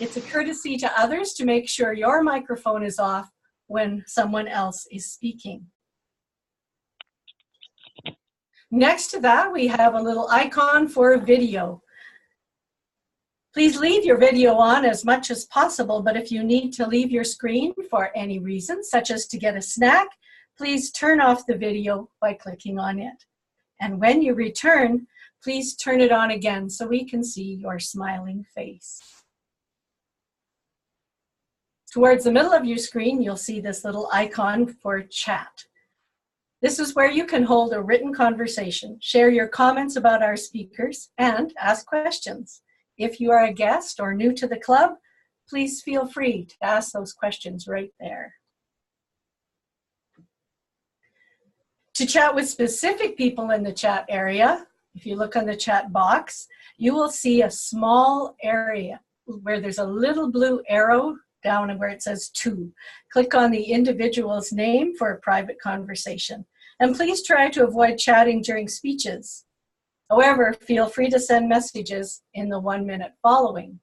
It's a courtesy to others to make sure your microphone is off when someone else is speaking. Next to that, we have a little icon for a video. Please leave your video on as much as possible, but if you need to leave your screen for any reason, such as to get a snack, please turn off the video by clicking on it. And when you return, please turn it on again so we can see your smiling face. Towards the middle of your screen, you'll see this little icon for chat. This is where you can hold a written conversation, share your comments about our speakers, and ask questions. If you are a guest or new to the club, please feel free to ask those questions right there. To chat with specific people in the chat area, if you look on the chat box, you will see a small area where there's a little blue arrow down where it says to. Click on the individual's name for a private conversation. And please try to avoid chatting during speeches. However, feel free to send messages in the 1 minute following.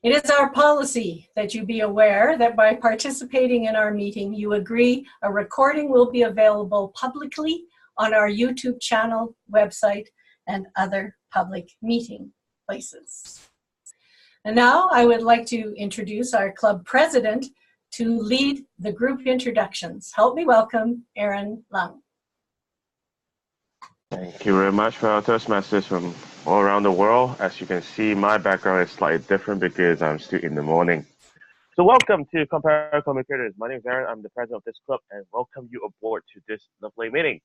It is our policy that you be aware that by participating in our meeting, you agree a recording will be available publicly on our YouTube channel, website, and other public meeting places. And now I would like to introduce our club president to lead the group introductions. Help me welcome Aaron Lung. Thank you very much for our Toastmasters from all around the world. As you can see, my background is slightly different because I'm still in the morning. So welcome to Compare Communicators. My name is Aaron. I'm the president of this club and welcome you aboard to this lovely meeting.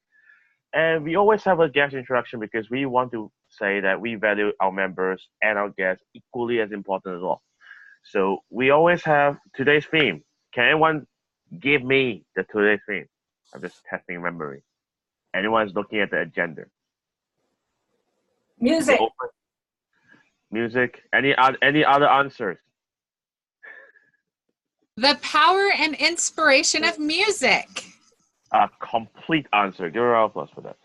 And we always have a guest introduction because we want to say that we value our members and our guests equally as important as well. So we always have today's theme. Can anyone give me the today's theme? I'm just testing memory. Anyone's looking at the agenda? Music. Music. Any other answers? The power and inspiration of music. A complete answer. Give a round of applause for that.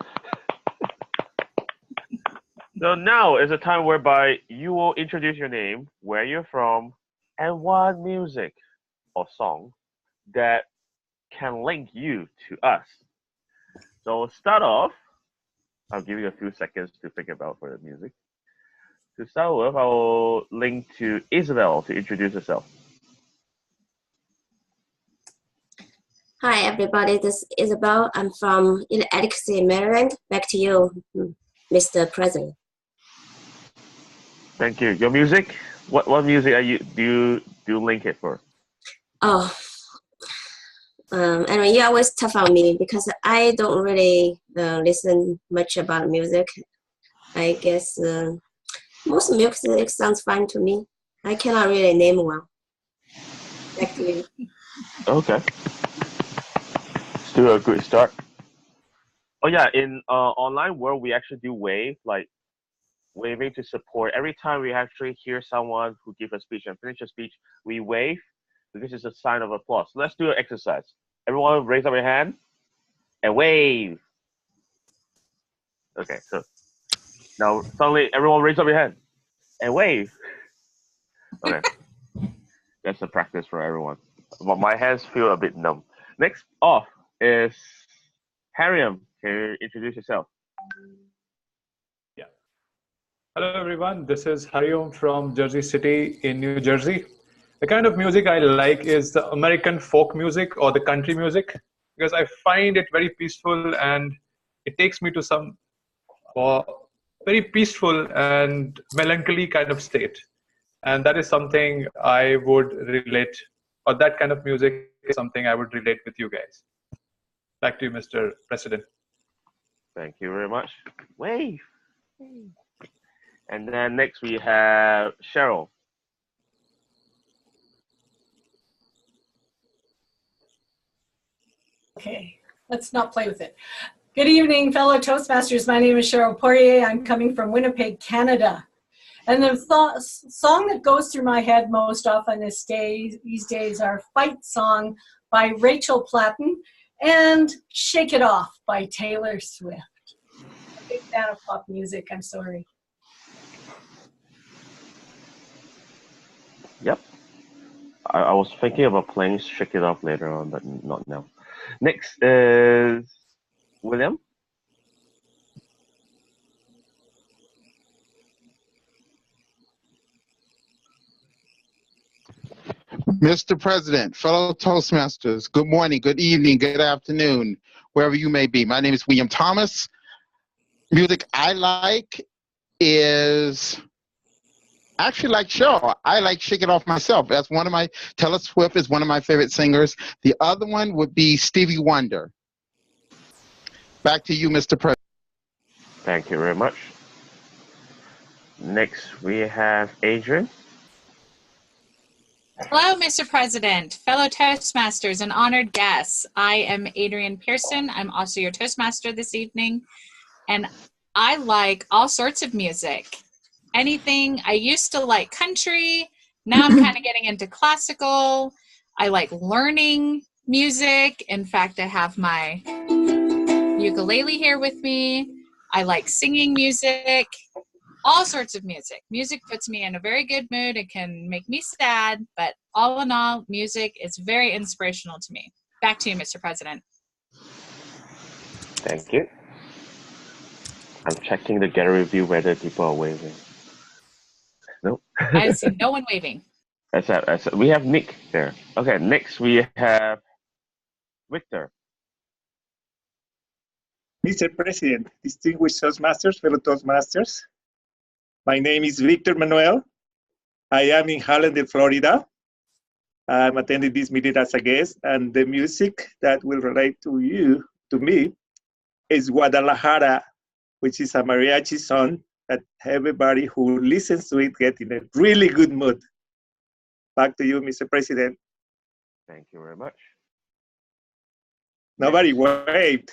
So now is a time whereby you will introduce your name, where you're from, and what music or song that can link you to us. So start off, I'll give you a few seconds to think about for the music. To start with, I will link to Isabel to introduce herself. Hi, everybody. This is Isabel. I'm from Attica, Maryland. Back to you, Mr. President. Thank you. Your music? What music are do you link it for? Oh, and you always tough on me because I don't really listen much about music. I guess most music sounds fine to me. I cannot really name one. Back to you. Okay. Still a good start. Oh yeah, in online world we actually do wave, like waving to support. Every time we actually hear someone who gives a speech and finish a speech, we wave because it's a sign of applause. So let's do an exercise. Everyone raise up your hand and wave. Okay, so now suddenly everyone raise up your hand and wave. Okay, that's a practice for everyone. My hands feel a bit numb. Next off is Hariom. Can you introduce yourself? Yeah. Hello, everyone. This is Hariom from Jersey City in New Jersey. The kind of music I like is the American folk music or the country music because I find it very peaceful and it takes me to some very peaceful and melancholy kind of state. And that is something I would relate, or that kind of music is something I would relate with you guys. Back to you, Mr. President. Thank you very much. Wave. And then next we have Cheryl. Okay, let's not play with it. Good evening, fellow Toastmasters. My name is Cheryl Poirier. I'm coming from Winnipeg, Canada. And the song that goes through my head most often these days are Fight Song by Rachel Platten and Shake It Off by Taylor Swift. I'm a big fan of pop music, I'm sorry. Yep. I was thinking about playing Shake It Off later on, but not now. Next is William. Mr. President, fellow Toastmasters, good morning, good evening, good afternoon, wherever you may be. My name is William Thomas. Music I like is actually like Cheryl. I like Shake It Off myself. That's one of my, Taylor Swift is one of my favorite singers. The other one would be Stevie Wonder. Back to you, Mr. President. Thank you very much. Next, we have Adrian. Hello, Mr. President, fellow Toastmasters, and honored guests. I am Adrianne Pearson. I'm also your Toastmaster this evening, and I like all sorts of music. Anything. I used to like country. Now I'm kind of getting into classical. I like learning music. In fact, I have my ukulele here with me. I like singing music. All sorts of music. Music puts me in a very good mood. It can make me sad, but all in all, music is very inspirational to me. Back to you, Mr. President. Thank you. I'm checking the gallery view whether people are waving. Nope. I see no one waving. That's it. We have Nick there. Okay, next we have Victor. Mr. President, distinguished Toastmasters, fellow Toastmasters, my name is Victor Manuel. I am in Hallandale, Florida. I'm attending this meeting as a guest, and the music that will relate to me, is Guadalajara, which is a mariachi song that everybody who listens to it gets in a really good mood. Back to you, Mr. President. Thank you very much. Nobody waved.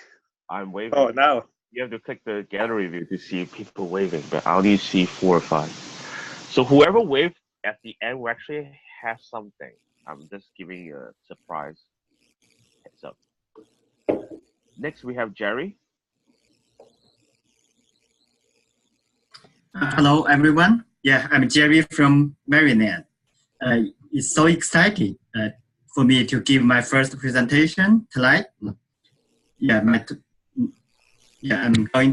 I'm waving. Oh, now. You have to click the gallery view to see people waving, but I only see 4 or 5. So whoever waved at the end will actually have something. I'm just giving you a surprise heads up. Next, we have Jerry. Hello, everyone. Yeah, I'm Jerry from Maryland. It's so exciting for me to give my first presentation tonight. Yeah, I'm going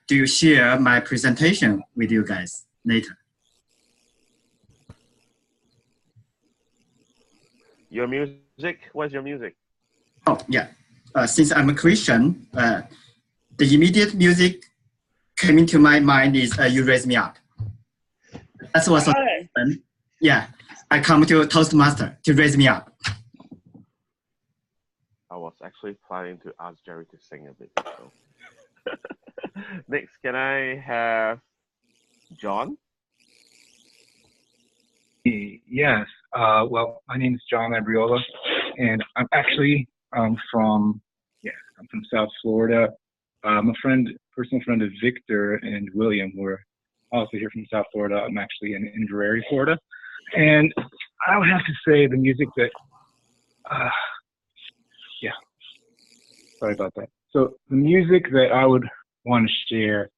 to share my presentation with you guys later. Your music? What's your music? Oh, yeah. Since I'm a Christian, the immediate music coming to my mind is You Raise Me Up. That's what's on. Yeah, I come to Toastmaster to raise me up. I was actually planning to ask Jerry to sing a bit. So. Next, can I have John? Yes. Well, my name is John Abriola, and I'm actually from South Florida. I'm a personal friend of Victor and William. We're also here from South Florida. I'm actually in Inverary, Florida. And I would have to say the music that, sorry about that. So the music that I would want to share,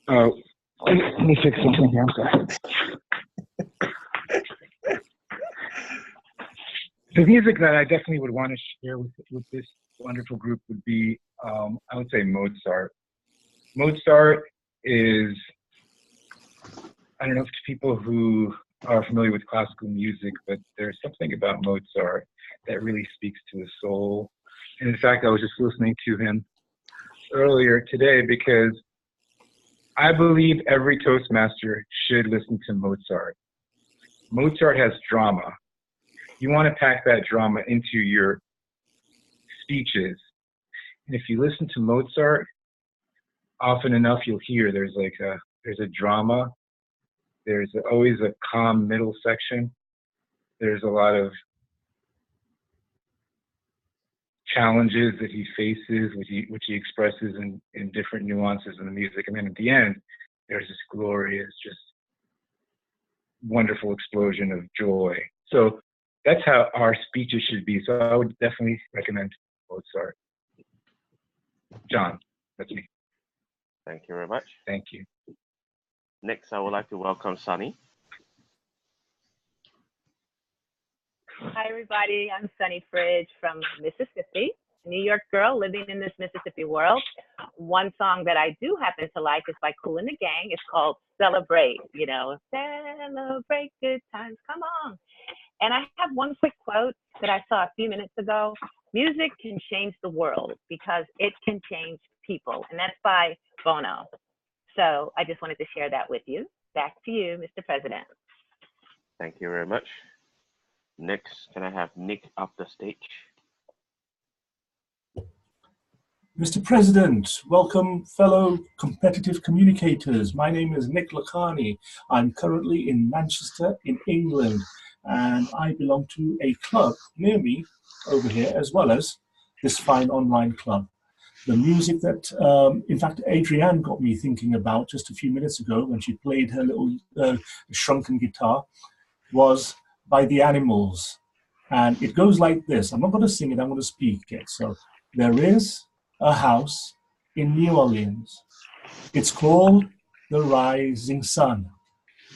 let me fix something here, I'm sorry. The music that I definitely would want to share with this wonderful group would be, I would say Mozart. Mozart is, I don't know if to people who are familiar with classical music, but there's something about Mozart that really speaks to the soul. And in fact, I was just listening to him earlier today because I believe every Toastmaster should listen to Mozart. Mozart has drama. You want to pack that drama into your speeches. And if you listen to Mozart, often enough you'll hear there's a drama. There's always a calm middle section. There's a lot of challenges that he faces, which he expresses in different nuances in the music. And then at the end, there's this glorious, just wonderful explosion of joy. So that's how our speeches should be. So I would definitely recommend Mozart. John, that's me. Thank you very much. Thank you. Next, I would like to welcome Sunny. Hi, everybody. I'm Sunny Fridge from Mississippi, a New York girl living in this Mississippi world. One song that I do happen to like is by Kool and the Gang. It's called Celebrate, you know, celebrate good times, come on. And I have one quick quote that I saw a few minutes ago. Music can change the world because it can change people. And that's by Bono. So I just wanted to share that with you. Back to you, Mr. President. Thank you very much. Next, can I have Nick up the stage? Mr. President, welcome fellow competitive communicators. My name is Nik Lakhani. I'm currently in Manchester in England, and I belong to a club near me over here, as well as this fine online club. The music that, in fact, Adrianne got me thinking about just a few minutes ago when she played her little shrunken guitar was by the Animals. And it goes like this. I'm not going to sing it, I'm going to speak it. So there is a house in New Orleans. It's called the Rising Sun.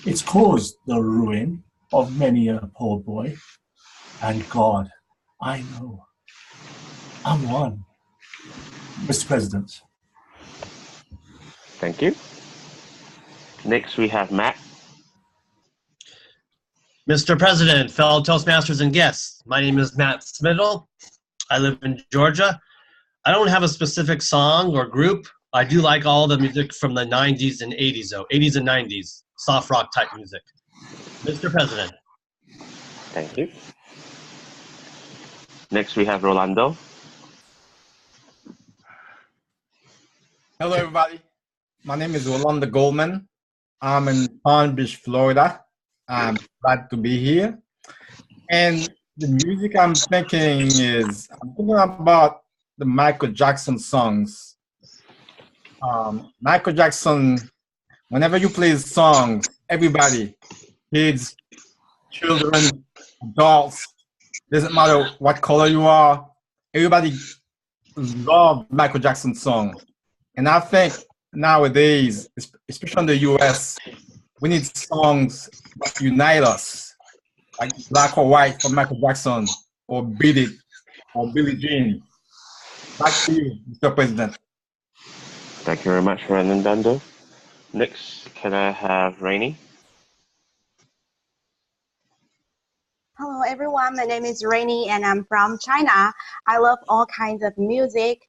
It's caused the ruin of many a poor boy. And God, I know, I'm one. Mr. President. Thank you. Next, we have Matt. Mr. President, fellow Toastmasters and guests, my name is Matt Smittle. I live in Georgia. I don't have a specific song or group. I do like all the music from the 90s and 80s, though. 80s and 90s, soft rock type music. Mr. President. Thank you. Next, we have Rolando. Hello, everybody. My name is Rolando Goldman. I'm in Palm Beach, Florida. I'm glad to be here. And the music I'm thinking about the Michael Jackson songs. Michael Jackson, whenever you play his songs, everybody, kids, children, adults, doesn't matter what color you are, everybody love Michael Jackson song. And I think nowadays, especially in the US, we need songs that unite us, like Black or White from Michael Jackson, or Beat It, or Billie Jean. Back to you, Mr. President. Thank you very much, Rolando. Next, can I have Rainey? Hello everyone, my name is Rainey and I'm from China. I love all kinds of music,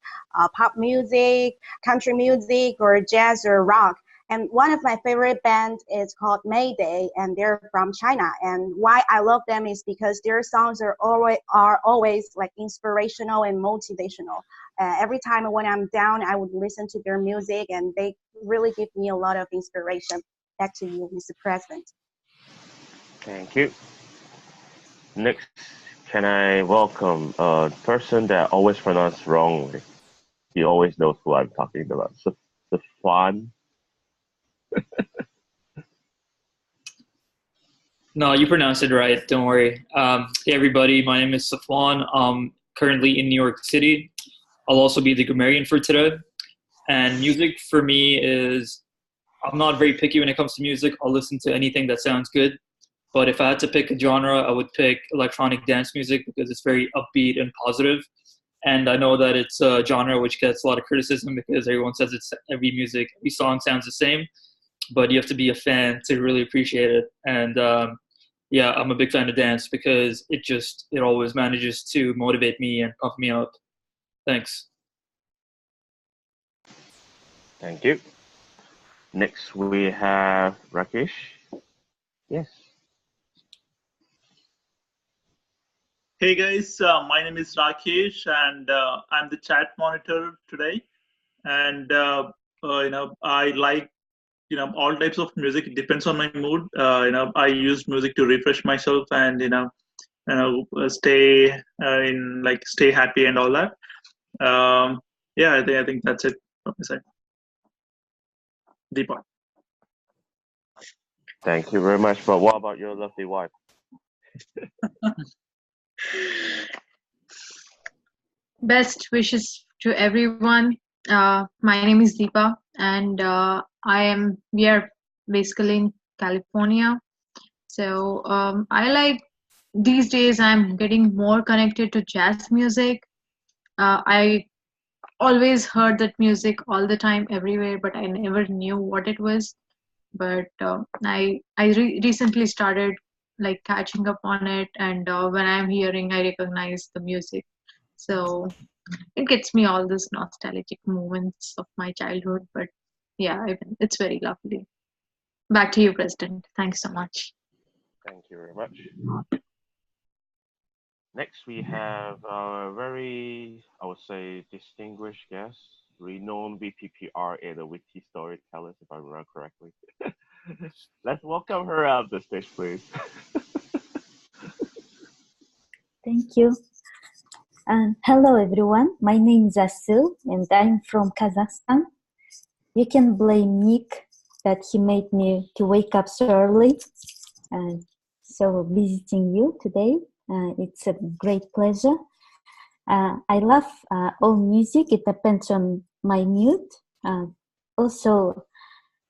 pop music, country music, or jazz or rock. And one of my favorite bands is called Mayday, and they're from China. And why I love them is because their songs are always like inspirational and motivational. Every time when I'm down, I would listen to their music, and they really give me a lot of inspiration. Back to you, Mr. President. Thank you. Next, can I welcome a person that I always pronounce wrongly? He always knows who I'm talking about. Safwan. No, you pronounced it right. Don't worry. Hey, everybody. My name is Safwan. I'm currently in New York City. I'll also be the grammarian for today. And music for me is, I'm not very picky when it comes to music. I'll listen to anything that sounds good. But if I had to pick a genre, I would pick electronic dance music because it's very upbeat and positive. And I know that it's a genre which gets a lot of criticism because everyone says every song sounds the same. But you have to be a fan to really appreciate it. And yeah, I'm a big fan of dance because it always manages to motivate me and pump me up. Thanks. Thank you. Next, we have Rakesh. Yes. Hey guys, my name is Rakesh, and I'm the chat monitor today. And I like all types of music. It depends on my mood. I use music to refresh myself and stay stay happy and all that. Yeah, I think that's it from my side. Deepak. Thank you very much. But what about your lovely wife? Best wishes to everyone. My name is Deepa, and we are basically in California. So I like these days I'm getting more connected to jazz music. I always heard that music all the time, everywhere, but I never knew what it was. But I recently started like catching up on it, and when I'm hearing, I recognize the music. So it gets me all these nostalgic moments of my childhood. But yeah, it's very lovely. Back to you, President. Thanks so much. Thank you very much. Next, we have our very, I would say, distinguished guest, renowned VPPR and a witty storyteller, if I remember correctly. Let's welcome her up the stage, please. Thank you. Hello, everyone. My name is Asil, and I'm from Kazakhstan. You can blame Nik that he made me to wake up so early. So visiting you today, it's a great pleasure. I love all music. It depends on my mood. Also,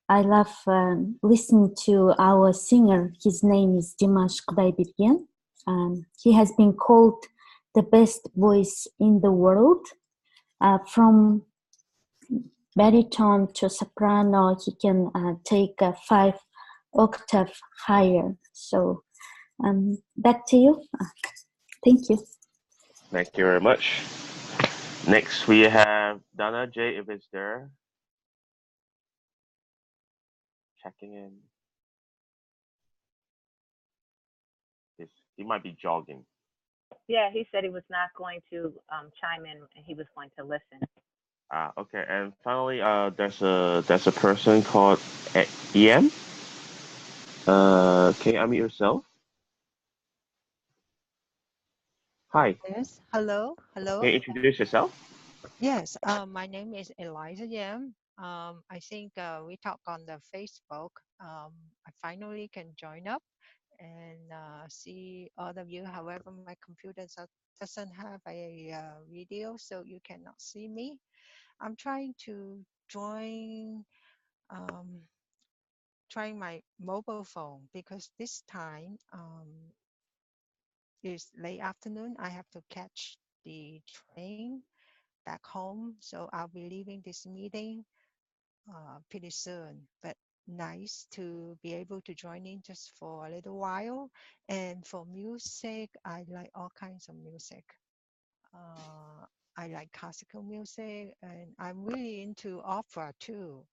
I love listening to our singer. His name is Dimash Kudaibergen. He has been called the best voice in the world. From baritone to soprano, he can take 5 octaves higher. So back to you. Thank you. Thank you very much. Next, we have Dana J, if it's there. Checking in. He might be jogging. Yeah, he said he was not going to chime in, and he was going to listen. Okay. And finally, there's a person called EM. Can you unmute yourself? Hi. Yes, hello, hello. Can you introduce yourself? Yes, my name is Eliza Yam. I think we talk on the Facebook. I finally can join up and see all of you. However, my computer doesn't have a video, so you cannot see me. I'm trying to join, trying my mobile phone because this time is late afternoon. I have to catch the train back home, so I'll be leaving this meeting pretty soon. But nice to be able to join in just for a little while. And for music, I like all kinds of music. I like classical music, and I'm really into opera too,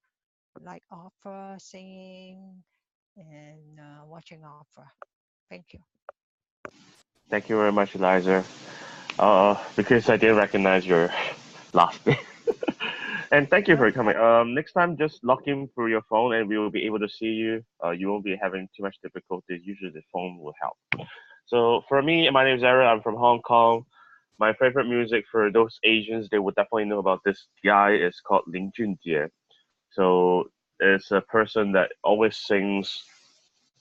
like opera, singing, and watching opera. Thank you. Thank you very much, Eliza. Because I didn't recognize your last name. And thank you for coming. Next time, just log in through your phone, and we will be able to see you. You won't be having too much difficulties. Usually, the phone will help. So for me, my name is Aaron. I'm from Hong Kong. My favorite music for those Asians, they would definitely know about this guy. Is called Lin Junjie. So it's a person that always sings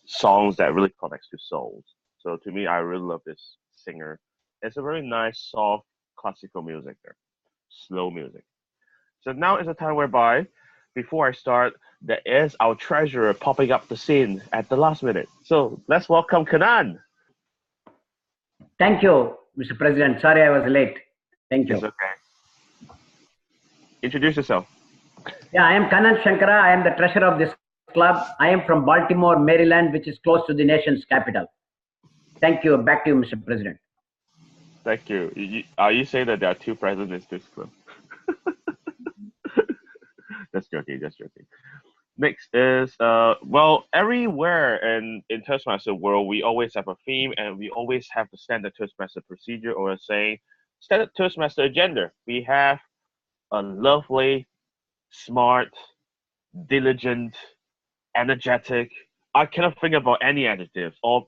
songs that really connects to souls. So to me, I really love this singer. It's a very nice, soft, classical music there, slow music. So now is a time whereby, before I start, there is our treasurer popping up the scene at the last minute. So let's welcome Kanan. Thank you, Mr. President. Sorry I was late. Thank you. It's okay. Introduce yourself. Yeah, I am Kanan Shankara. I am the treasurer of this club. I am from Baltimore, Maryland, which is close to the nation's capital. Thank you. Back to you, Mr. President. Thank you. Are you saying that there are 2 presidents in this club? Just joking, just joking. Next is, well, everywhere in Toastmaster world, we always have a theme, and we always have the standard Toastmaster procedure, or saying standard Toastmaster agenda. We have a lovely, smart, diligent, energetic. I cannot think about any adjectives. Or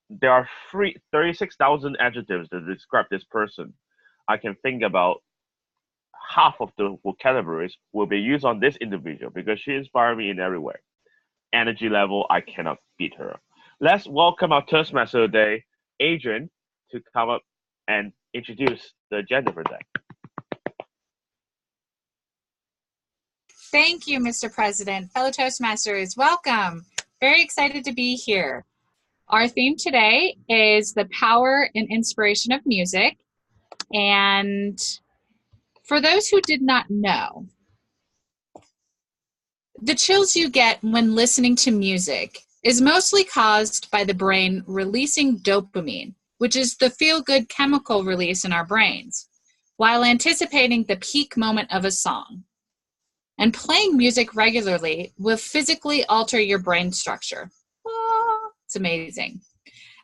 there are 36,000 adjectives to describe this person. I can think about half of the vocabularies will be used on this individual because she inspired me in every way. Energy level, I cannot beat her. Let's welcome our Toastmaster today, Adrianne, to come up and introduce the agenda for today. Thank you, Mr. President. Fellow Toastmasters, welcome. Very excited to be here. Our theme today is the power and inspiration of music. And for those who did not know, the chills you get when listening to music is mostly caused by the brain releasing dopamine, which is the feel-good chemical release in our brains, while anticipating the peak moment of a song. And playing music regularly will physically alter your brain structure. It's amazing.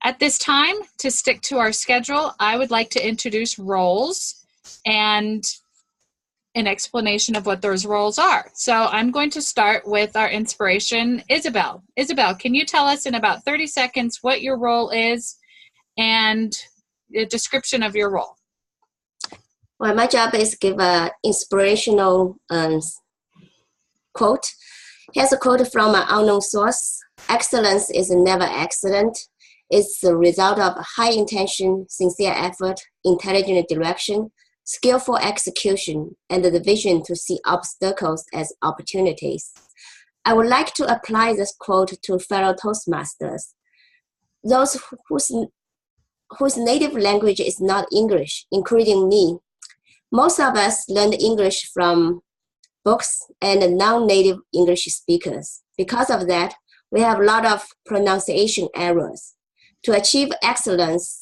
At this time, to stick to our schedule, I would like to introduce roles and an explanation of what those roles are. So I'm going to start with our inspiration, Isabel. Isabel, can you tell us in about 30 seconds what your role is and the description of your role? Well, my job is to give an inspirational quote. Here's a quote from an unknown source. Excellence is never accident. It's the result of high intention, sincere effort, intelligent direction, skillful execution, and the vision to see obstacles as opportunities. I would like to apply this quote to fellow Toastmasters, those whose native language is not English, including me. Most of us learned English from books and non-native English speakers. Because of that, we have a lot of pronunciation errors. To achieve excellence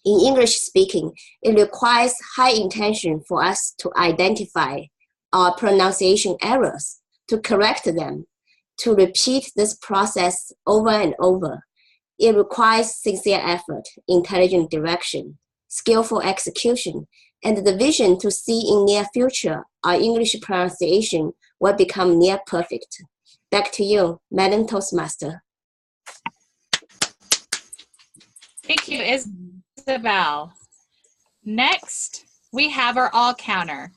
in English speaking, it requires high intention for us to identify our pronunciation errors, to correct them, to repeat this process over and over. It requires sincere effort, intelligent direction, skillful execution, and the vision to see in near future our English pronunciation will become near perfect. Back to you, Madam Toastmaster. Thank you, Isabel. Next, we have our all counter.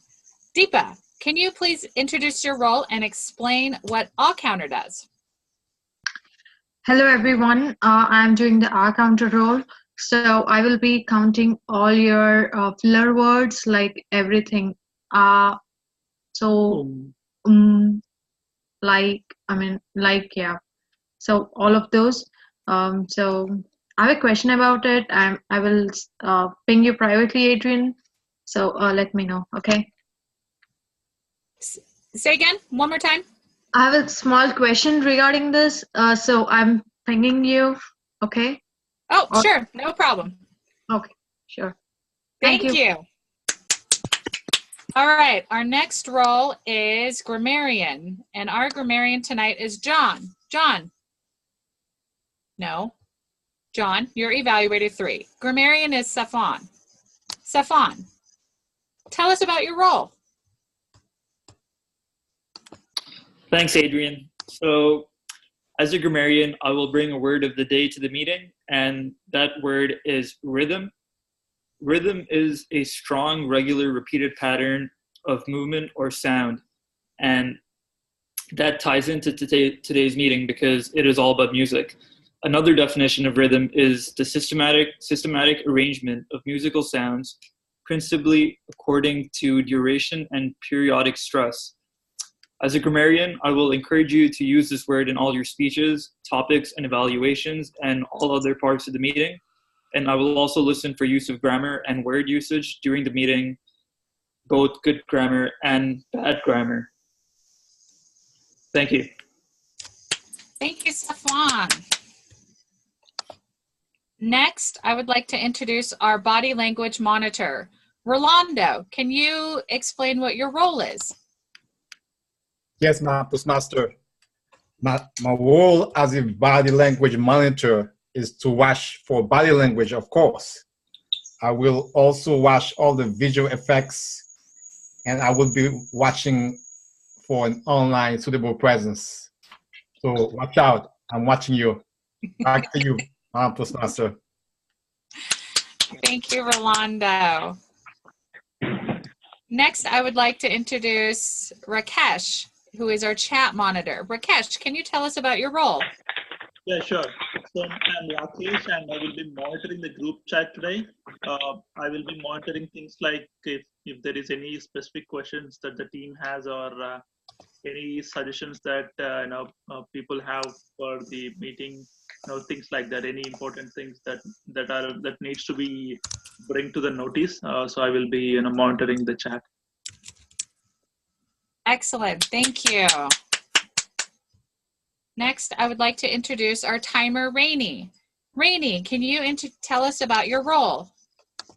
Deepa, can you please introduce your role and explain what all counter does? Hello everyone, I'm doing the R counter role. So I will be counting all your filler words like everything. Yeah. So all of those. So I have a question about it. I will ping you privately, Adrian. So let me know, okay? Say again, one more time. I have a small question regarding this. So I'm pinging you, okay? Oh, sure, no problem. Okay, sure. Thank you. All right, our next role is grammarian, and our grammarian tonight is John. John. No. John, you're Evaluator 3. Grammarian is Safan. Safan, tell us about your role. Thanks, Adrian. So, as a grammarian, I will bring a word of the day to the meeting, and that word is rhythm. Rhythm is a strong, regular, repeated pattern of movement or sound, and that ties into today's meeting because it is all about music. Another definition of rhythm is the systematic arrangement of musical sounds, principally according to duration and periodic stress. As a grammarian, I will encourage you to use this word in all your speeches, topics, and evaluations, and all other parts of the meeting. And I will also listen for use of grammar and word usage during the meeting, both good grammar and bad grammar. Thank you. Thank you, Safwan. Next, I would like to introduce our body language monitor. Rolando, can you explain what your role is? Yes, ma'am, Toastmaster. My role as a body language monitor is to watch for body language, of course. I will also watch all the visual effects, and I will be watching for an online suitable presence. So watch out, I'm watching you. Back to you, Toastmaster. Thank you, Rolando. Next, I would like to introduce Rakesh, who is our chat monitor. Rakesh, can you tell us about your role? Yeah, sure. So I'm Rakesh and I will be monitoring the group chat today. I will be monitoring things like if there is any specific questions that the team has or any suggestions that people have for the meeting things like that. Any important things that needs to be bring to the notice. So I will be monitoring the chat. Excellent. Thank you. Next, I would like to introduce our timer, Rainey. Rainey, can you tell us about your role?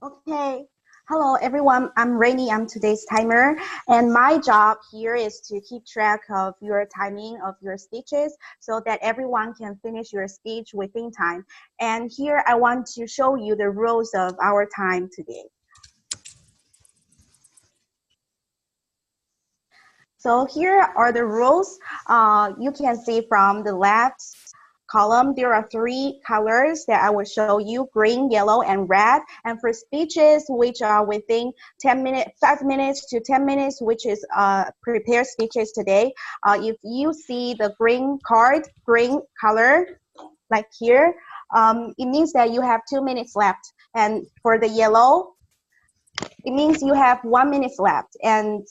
Okay. Hello, everyone. I'm Rainey. I'm today's timer. And my job here is to keep track of your timing of your speeches so that everyone can finish your speech within time. And here I want to show you the rules of our time today. So here are the rules. You can see from the left column, there are 3 colors that I will show you: green, yellow, and red. And for speeches which are within 5 minutes to 10 minutes, which is prepared speeches today, if you see the green card, green color, like here, it means that you have 2 minutes left. And for the yellow, it means you have 1 minute left. And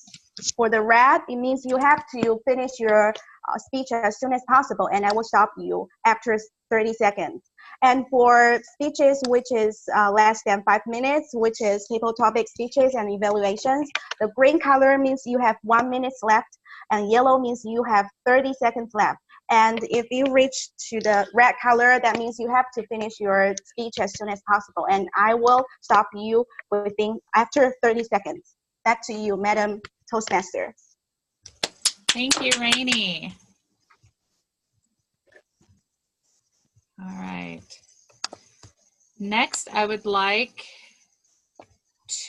for the red, it means you have to finish your speech as soon as possible, and I will stop you after 30 seconds. And for speeches which is less than 5 minutes, which is people topic speeches and evaluations, the green color means you have 1 minute left, and yellow means you have 30 seconds left. And if you reach to the red color, that means you have to finish your speech as soon as possible, and I will stop you after 30 seconds. Back to you, Madam Toastmaster. Thank you, Rainey. All right. Next, I would like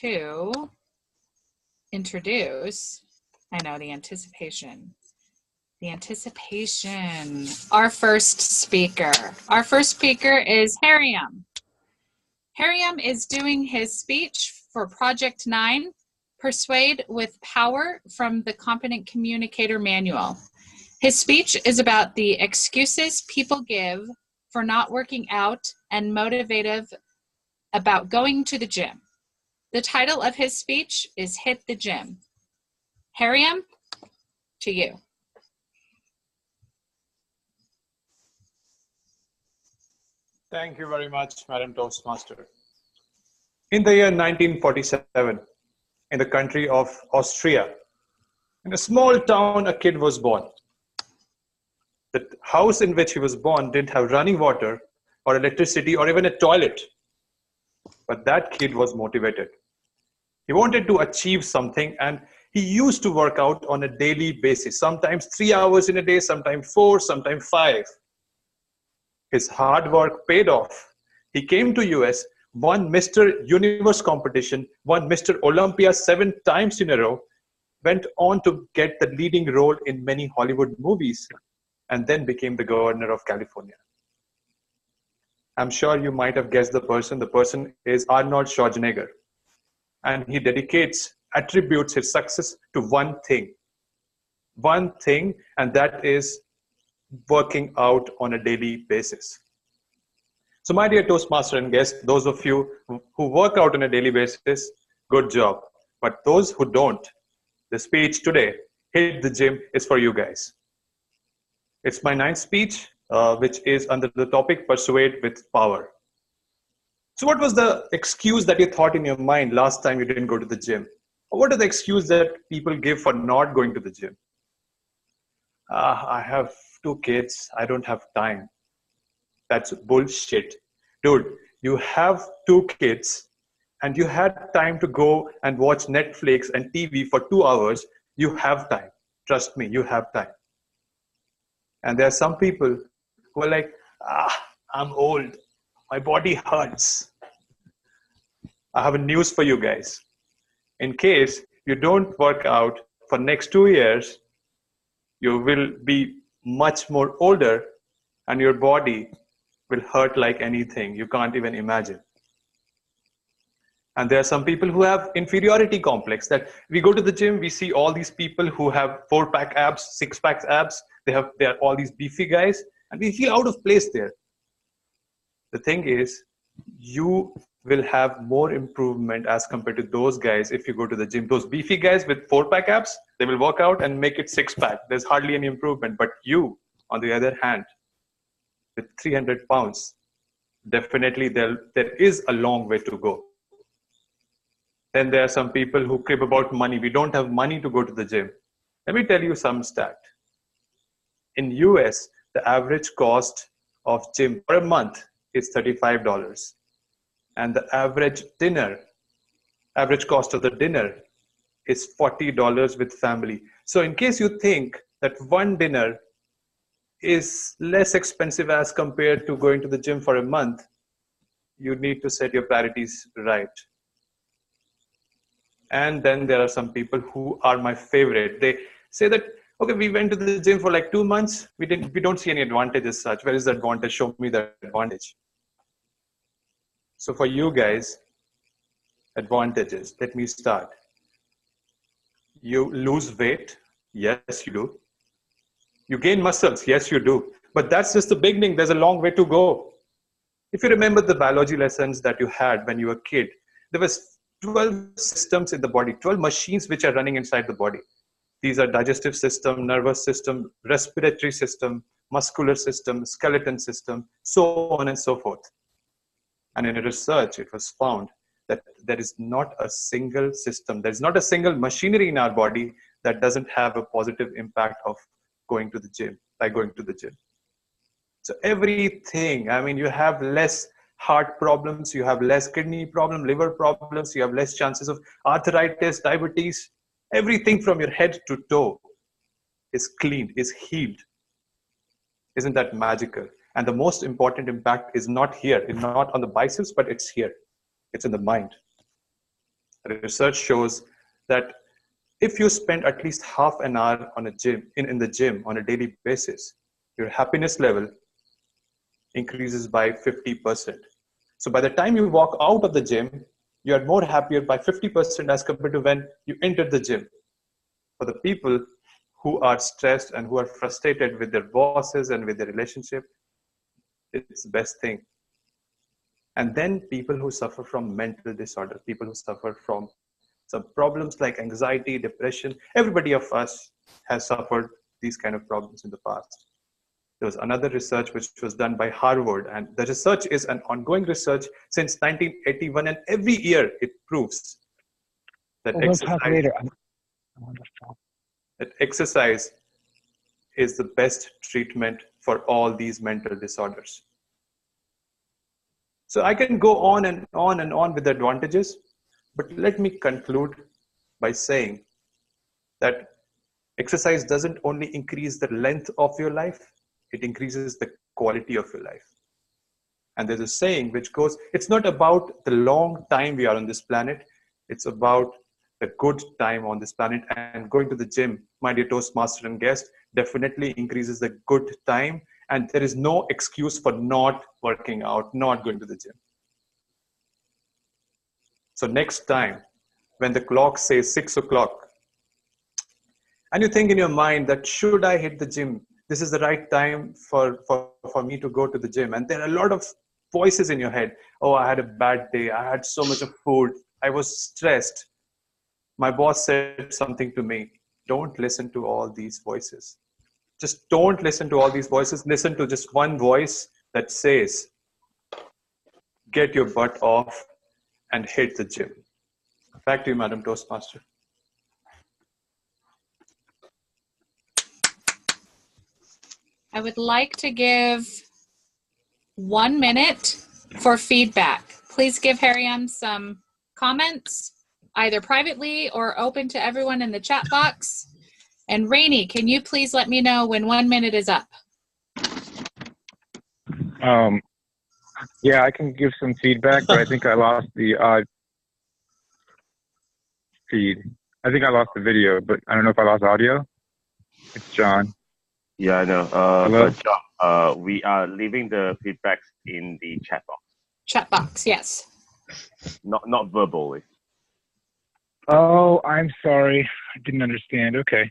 to introduce, I know, the anticipation. Our first speaker. Our first speaker is Hariom. Hariom is doing his speech for Project 9, Persuade with Power from the Competent Communicator Manual. His speech is about the excuses people give for not working out and motivative about going to the gym. The title of his speech is Hit the Gym. Hariom, to you. Thank you very much, Madam Toastmaster. In the year 1947, in the country of Austria, in a small town, a kid was born. The house in which he was born didn't have running water or electricity or even a toilet. But that kid was motivated. He wanted to achieve something, and he used to work out on a daily basis, sometimes 3 hours in a day, sometimes 4, sometimes 5. His hard work paid off. He came to US, won Mr. Universe competition, won Mr. Olympia 7 times in a row, went on to get the leading role in many Hollywood movies, and then became the governor of California. I'm sure you might have guessed the person. The person is Arnold Schwarzenegger. And he attributes his success to one thing, and that is working out on a daily basis. So my dear Toastmaster and guests, those of you who work out on a daily basis, good job. But those who don't, the speech today, Hit the Gym, is for you guys. It's my 9th speech, which is under the topic Persuade with Power. So what was the excuse that you thought in your mind last time you didn't go to the gym? Or what are the excuses that people give for not going to the gym? I have 2 kids, I don't have time. That's bullshit. Dude, you have 2 kids and you had time to go and watch Netflix and TV for 2 hours. You have time. Trust me, you have time. And there are some people who are like, I'm old. My body hurts. I have a news for you guys. In case you don't work out for next 2 years, you will be much more older and your body will hurt like anything. You can't even imagine. And there are some people who have inferiority complex, that we go to the gym, we see all these people who have 4-pack abs, 6-pack abs. They are all these beefy guys, and we feel out of place there. The thing is, you will have more improvement as compared to those guys if you go to the gym. Those beefy guys with 4-pack abs, they will work out and make it 6-pack. There's hardly any improvement. But you, on the other hand, with 300 pounds, definitely there is a long way to go. Then there are some people who crib about money. We don't have money to go to the gym. Let me tell you some stat. In US, the average cost of gym per month is $35. And the average cost of the dinner is $40 with family. So in case you think that one dinner is less expensive as compared to going to the gym for a month, you need to set your priorities right. And then there are some people who are my favorite. They say that, okay, we went to the gym for like 2 months. We don't see any advantage as such. Where is the advantage? Show me the advantage. So for you guys, advantages. Let me start. You lose weight. Yes, you do. You gain muscles. Yes, you do. But that's just the beginning. There's a long way to go. If you remember the biology lessons that you had when you were a kid, there was 12 systems in the body, 12 machines which are running inside the body. These are digestive system, nervous system, respiratory system, muscular system, skeleton system, so on and so forth. And in a research, it was found that there is not a single system, there's not a single machinery in our body that doesn't have a positive impact of going to the gym, by going to the gym. So everything, I mean, you have less heart problems, you have less kidney problem, liver problems, you have less chances of arthritis, diabetes, everything from your head to toe is cleaned, is healed. Isn't that magical? And the most important impact is not here, it's not on the biceps, but it's here. It's in the mind. Research shows that if you spend at least half an hour on in the gym on a daily basis, your happiness level increases by 50%. So by the time you walk out of the gym, you are more happier by 50% as compared to when you entered the gym. For the people who are stressed and who are frustrated with their bosses and with their relationship, it's the best thing. And then people who suffer from mental disorder, people who suffer from some problems like anxiety, depression, everybody of us has suffered these kind of problems in the past. There was another research which was done by Harvard, and the research is an ongoing research since 1981, and every year it proves that We'll talk later. that exercise is the best treatment for all these mental disorders. So I can go on and on and on with the advantages, but let me conclude by saying that exercise doesn't only increase the length of your life, it increases the quality of your life. And there's a saying which goes, it's not about the long time we are on this planet, it's about the good time on this planet. And going to the gym, my dear Toastmaster and guest, definitely increases the good time. And there is no excuse for not working out, not going to the gym. So next time, when the clock says 6 o'clock, and you think in your mind that should I hit the gym? This is the right time for me to go to the gym. And there are a lot of voices in your head. Oh, I had a bad day. I had so much of food. I was stressed. My boss said something to me. Don't listen to all these voices. Just don't listen to all these voices. Listen to just one voice that says, get your butt off and hit the gym. Back to you, Madam Toastmaster. I would like to give 1 minute for feedback. Please give Hariom some comments, either privately or open to everyone in the chat box. And Rainey, can you please let me know when 1 minute is up? Yeah, I can give some feedback, but I think I lost the feed. I think I lost the video, but I don't know if I lost audio. It's John. Yeah, I know. Hello? But John, we are leaving the feedbacks in the chat box. Chat box, yes. Not verbally. Oh, I'm sorry. I didn't understand. Okay.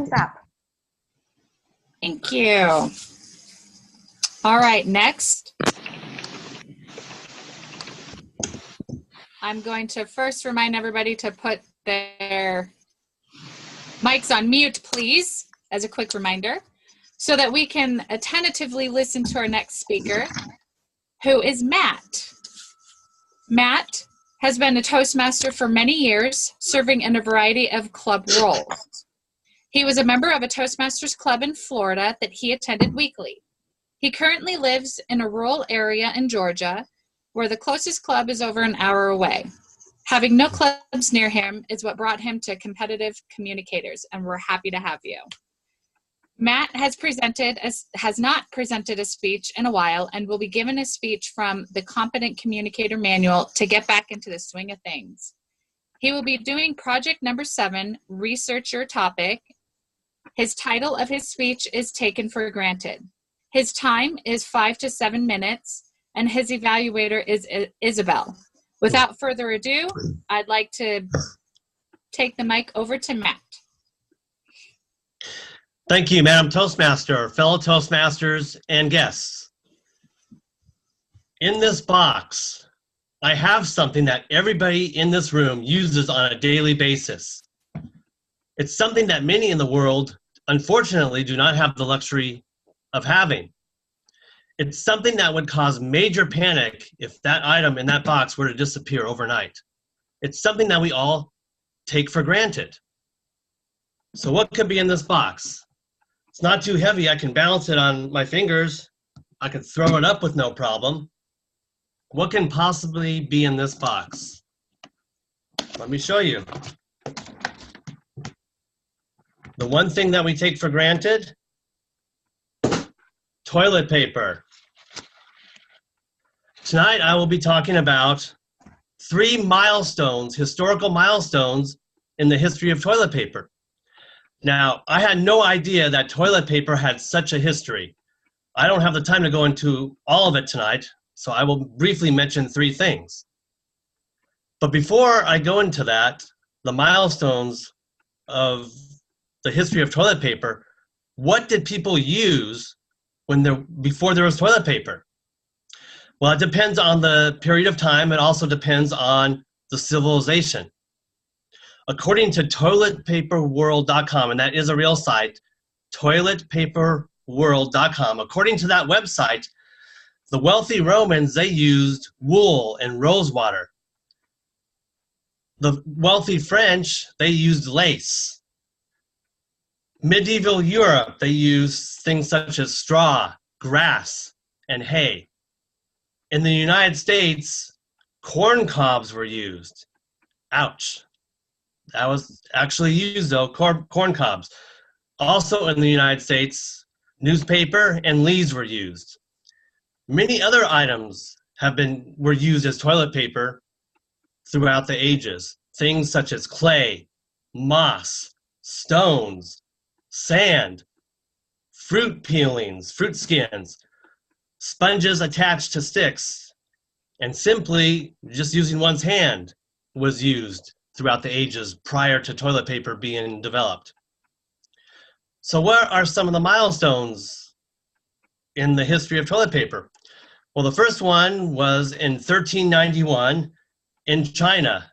Thumbs up. Thank you. All right, next. I'm going to first remind everybody to put their mics on mute, please, as a quick reminder, so that we can attentively listen to our next speaker, who is Matt. Matt has been a Toastmaster for many years, serving in a variety of club roles. He was a member of a Toastmasters club in Florida that he attended weekly. He currently lives in a rural area in Georgia, where the closest club is over an hour away. Having no clubs near him is what brought him to Competitive Communicators, and we're happy to have you. Matt has not presented a speech in a while and will be given a speech from the Competent Communicator Manual to get back into the swing of things. He will be doing project number 7, Research Your Topic. His title of his speech is Taken for Granted. His time is 5 to 7 minutes, and his evaluator is Isabel. Without further ado, I'd like to take the mic over to Matt. Thank you, Madam Toastmaster, fellow Toastmasters, and guests. In this box, I have something that everybody in this room uses on a daily basis. It's something that many in the world, unfortunately, do not have the luxury of having. It's something that would cause major panic if that item in that box were to disappear overnight. It's something that we all take for granted. So what could be in this box? It's not too heavy. I can balance it on my fingers. I could throw it up with no problem. What can possibly be in this box? Let me show you. The one thing that we take for granted, toilet paper. Tonight I will be talking about 3 milestones, historical milestones in the history of toilet paper. Now, I had no idea that toilet paper had such a history. I don't have the time to go into all of it tonight, so I will briefly mention 3 things. But before I go into that, the milestones of the history of toilet paper, what did people use before there was toilet paper? Well, it depends on the period of time. It also depends on the civilization. According to toiletpaperworld.com, and that is a real site, toiletpaperworld.com, according to that website, the wealthy Romans, they used wool and rosewater. The wealthy French, they used lace. Medieval Europe, they used things such as straw, grass, and hay. In the United States, corn cobs were used. Ouch. That was actually used, though, corn cobs. Also in the United States, newspaper and leaves were used. Many other items were used as toilet paper throughout the ages. Things such as clay, moss, stones, sand, fruit peelings, fruit skins, sponges attached to sticks, and simply just using one's hand was used throughout the ages prior to toilet paper being developed. So what are some of the milestones in the history of toilet paper? Well, the first one was in 1391 in China.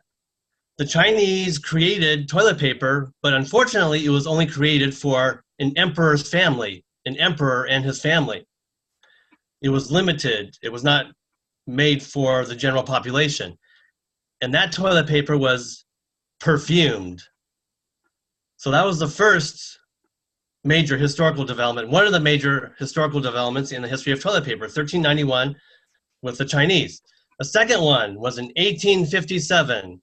The Chinese created toilet paper, but unfortunately it was only created for an emperor's family, an emperor and his family. It was limited. It was not made for the general population. And that toilet paper was perfumed. So that was the first major historical development, one of the major historical developments in the history of toilet paper, 1391 with the Chinese. A second one was in 1857.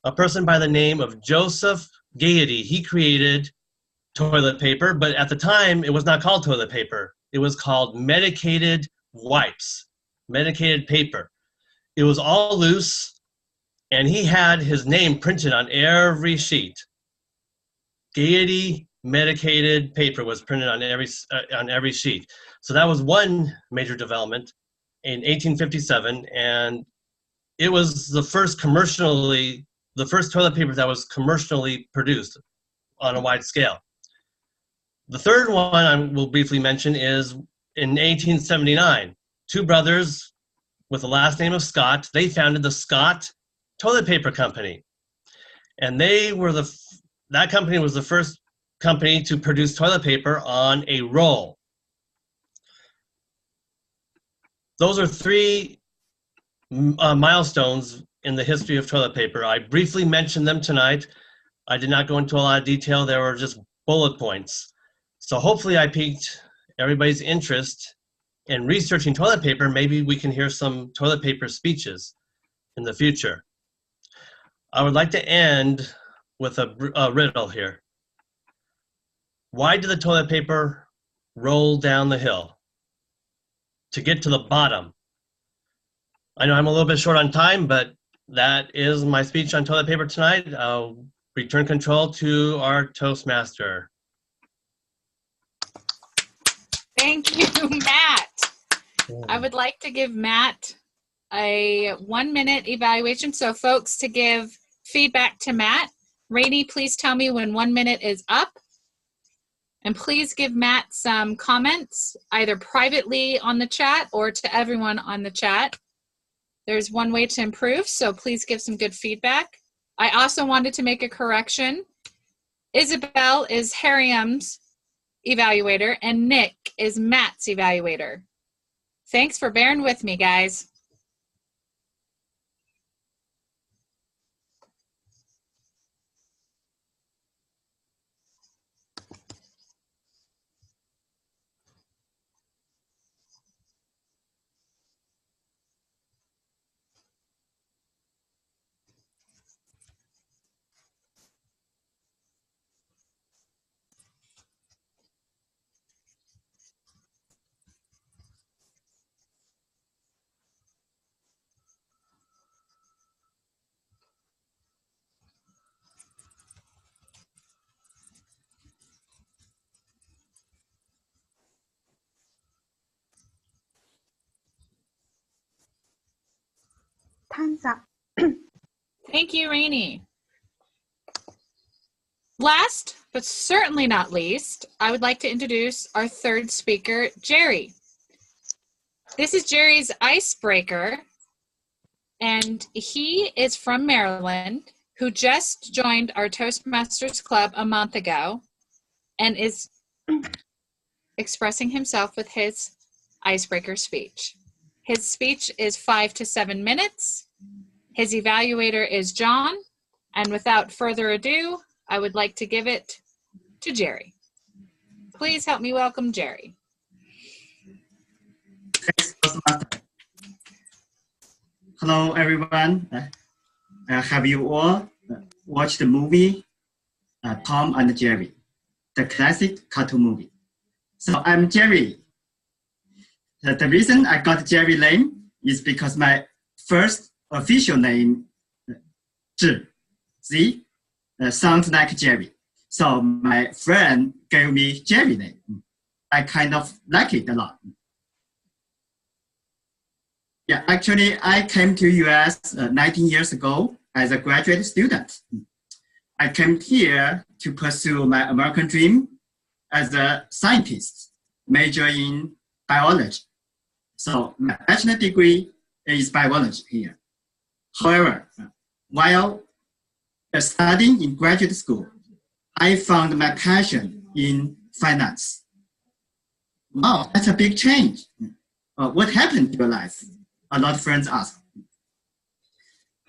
A person by the name of Joseph Gaiety, he created toilet paper, but at the time it was not called toilet paper. It was called medicated wipes, medicated paper. It was all loose, and he had his name printed on every sheet. Gaiety medicated paper was printed on every sheet. So that was one major development in 1857, and it was the first toilet paper that was commercially produced on a wide scale. The third one I will briefly mention is in 1879, two brothers with the last name of Scott, they founded the Scott Toilet Paper Company. And that company was the first company to produce toilet paper on a roll. Those are three milestones in the history of toilet paper. I briefly mentioned them tonight. I did not go into a lot of detail. There were just bullet points. So hopefully I piqued everybody's interest in researching toilet paper. Maybe we can hear some toilet paper speeches in the future. I would like to end with a riddle here. Why did the toilet paper roll down the hill? To get to the bottom. I know I'm a little bit short on time, but that is my speech on toilet paper tonight. I'll return control to our Toastmaster. Thank you, Matt. I would like to give Matt a 1-minute evaluation. So folks, to give feedback to Matt, Rainey, please tell me when 1 minute is up. And please give Matt some comments, either privately on the chat or to everyone on the chat. There's one way to improve, so please give some good feedback. I also wanted to make a correction. Isabel is Hariom's evaluator and Nick is Matt's evaluator. Thanks for bearing with me, guys. Time's up. Thank you, Rainey. Last, but certainly not least, I would like to introduce our third speaker, Jerry. This is Jerry's icebreaker, and he is from Maryland, who just joined our Toastmasters Club a month ago and is expressing himself with his icebreaker speech. His speech is 5 to 7 minutes. His evaluator is John, and without further ado, I would like to give it to Jerry. Please help me welcome Jerry. Hello, everyone. Have you all watched the movie Tom and Jerry, the classic cartoon movie? So I'm Jerry. The reason I got Jerry name is because my first official name, Z, sounds like Jerry. So my friend gave me Jerry name. I kind of like it a lot. Yeah, actually, I came to US 19 years ago as a graduate student. I came here to pursue my American dream as a scientist, major in biology. So my bachelor degree is biology here. However, while studying in graduate school, I found my passion in finance. Wow, that's a big change. What happened to your life? A lot of friends ask.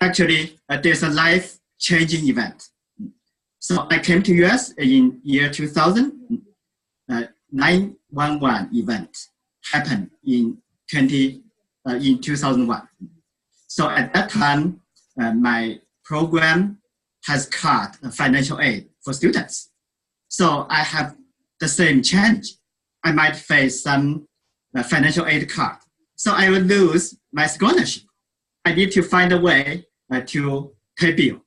Actually, there's a life-changing event. So I came to US in year 2000. 9/11 event happened in 2001. So at that time, my program has cut financial aid for students. So I have the same challenge. I might face some financial aid cut. So I will lose my scholarship. I need to find a way to pay bill.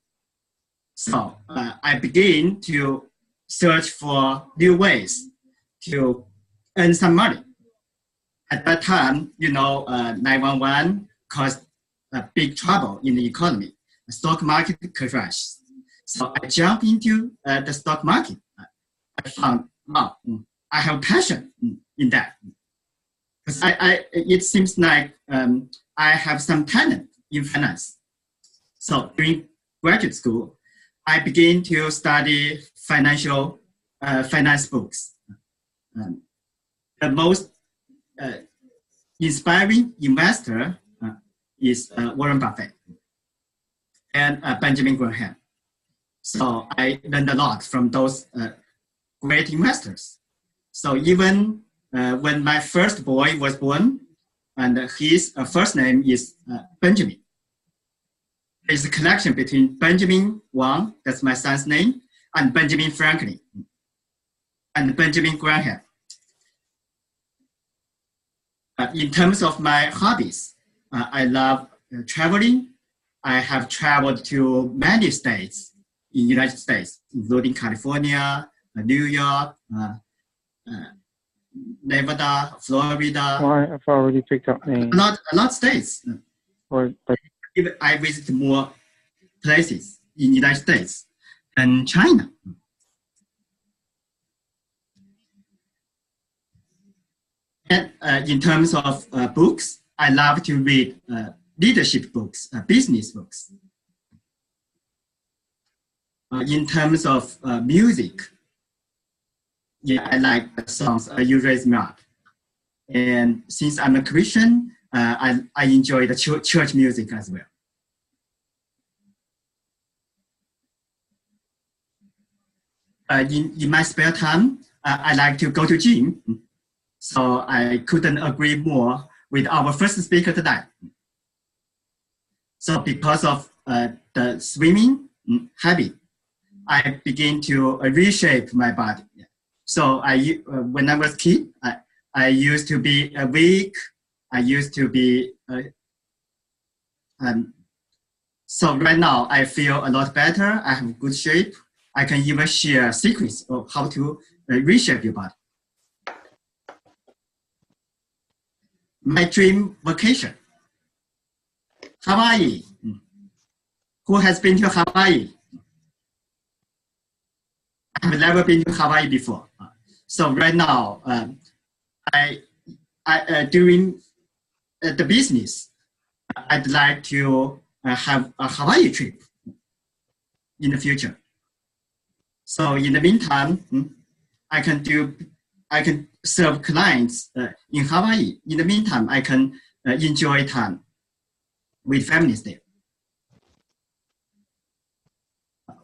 So I begin to search for new ways to earn some money. At that time, 911 caused big trouble in the economy. The stock market crashed. So I jumped into the stock market. I found wow, I have passion in that. Because it seems like I have some talent in finance. So during graduate school, I began to study finance books. The most inspiring investor is Warren Buffett and Benjamin Graham. So I learned a lot from those great investors. So even when my first boy was born, and his first name is Benjamin, there's a connection between Benjamin Wang, that's my son's name, and Benjamin Franklin, and Benjamin Graham. In terms of my hobbies, I love traveling. I have traveled to many states in the United States, including California, New York, Nevada, Florida. Well, I've already picked up names. A lot of states. But Even I visit more places in the United States and China. And in terms of books, I love to read leadership books, business books. In terms of music, yeah, I like the songs You Raise Me Up. And since I'm a Christian, I enjoy the church music as well. In my spare time, I like to go to gym. So I couldn't agree more with our first speaker tonight. So because of the swimming habit, I began to reshape my body. So when I was a kid, I used to be weak. I used to be, so right now I feel a lot better. I have good shape. I can even share secrets of how to reshape your body. My dream vacation, Hawaii. Who has been to Hawaii? I've never been to Hawaii before. So right now, during the business, I'd like to have a Hawaii trip in the future. So in the meantime, I can serve clients in Hawaii. In the meantime, I can enjoy time with families there.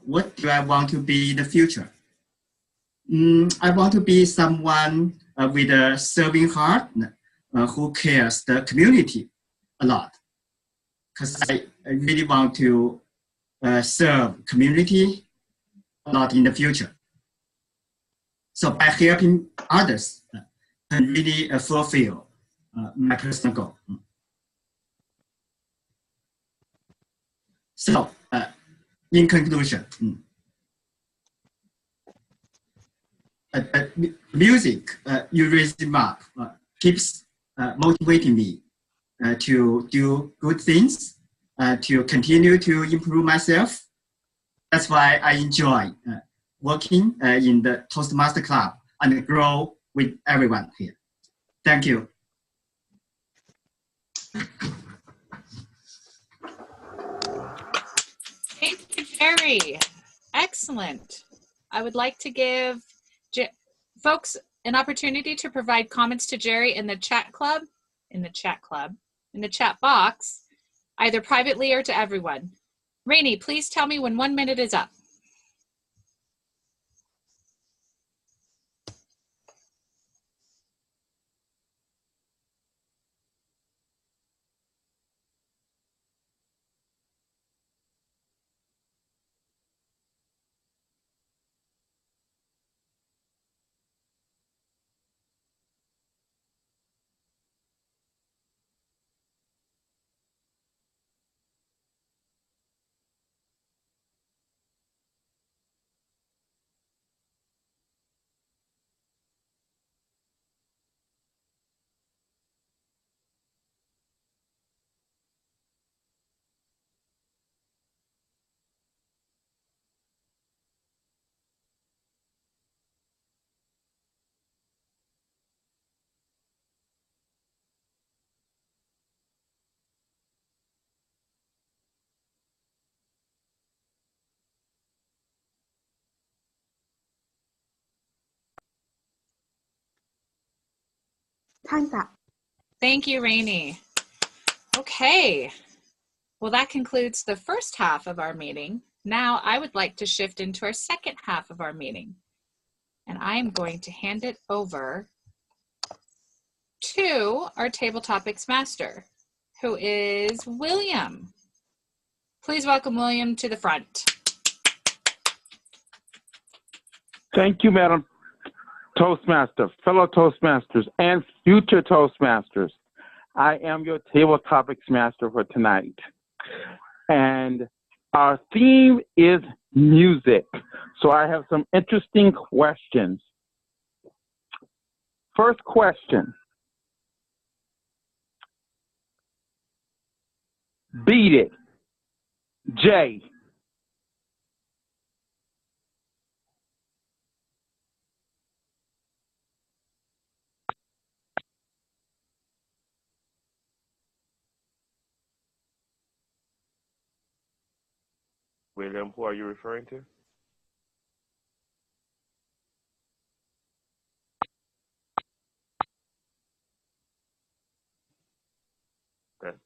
What do I want to be in the future? I want to be someone with a serving heart who cares the community a lot. Because I really want to serve community a lot in the future. So by helping others, I can really fulfill my personal goal. So in conclusion, music, You Raise Me Up, keeps motivating me to do good things, to continue to improve myself. That's why I enjoy working in the Toastmaster Club and grow with everyone here. Thank you. Thank you, Jerry. Excellent. I would like to give folks an opportunity to provide comments to Jerry in the chat box, either privately or to everyone. Rainey, please tell me when 1 minute is up. Time's up. Thank you, Rainey. Okay. Well, that concludes the first half of our meeting. Now I would like to shift into our second half of our meeting. And I am going to hand it over to our Table Topics Master, who is William. Please welcome William to the front. Thank you, Madam Toastmaster, fellow Toastmasters, and future Toastmasters. I am your Table Topics Master for tonight. And our theme is music. So I have some interesting questions. First question. Beat It. J. William, who are you referring to?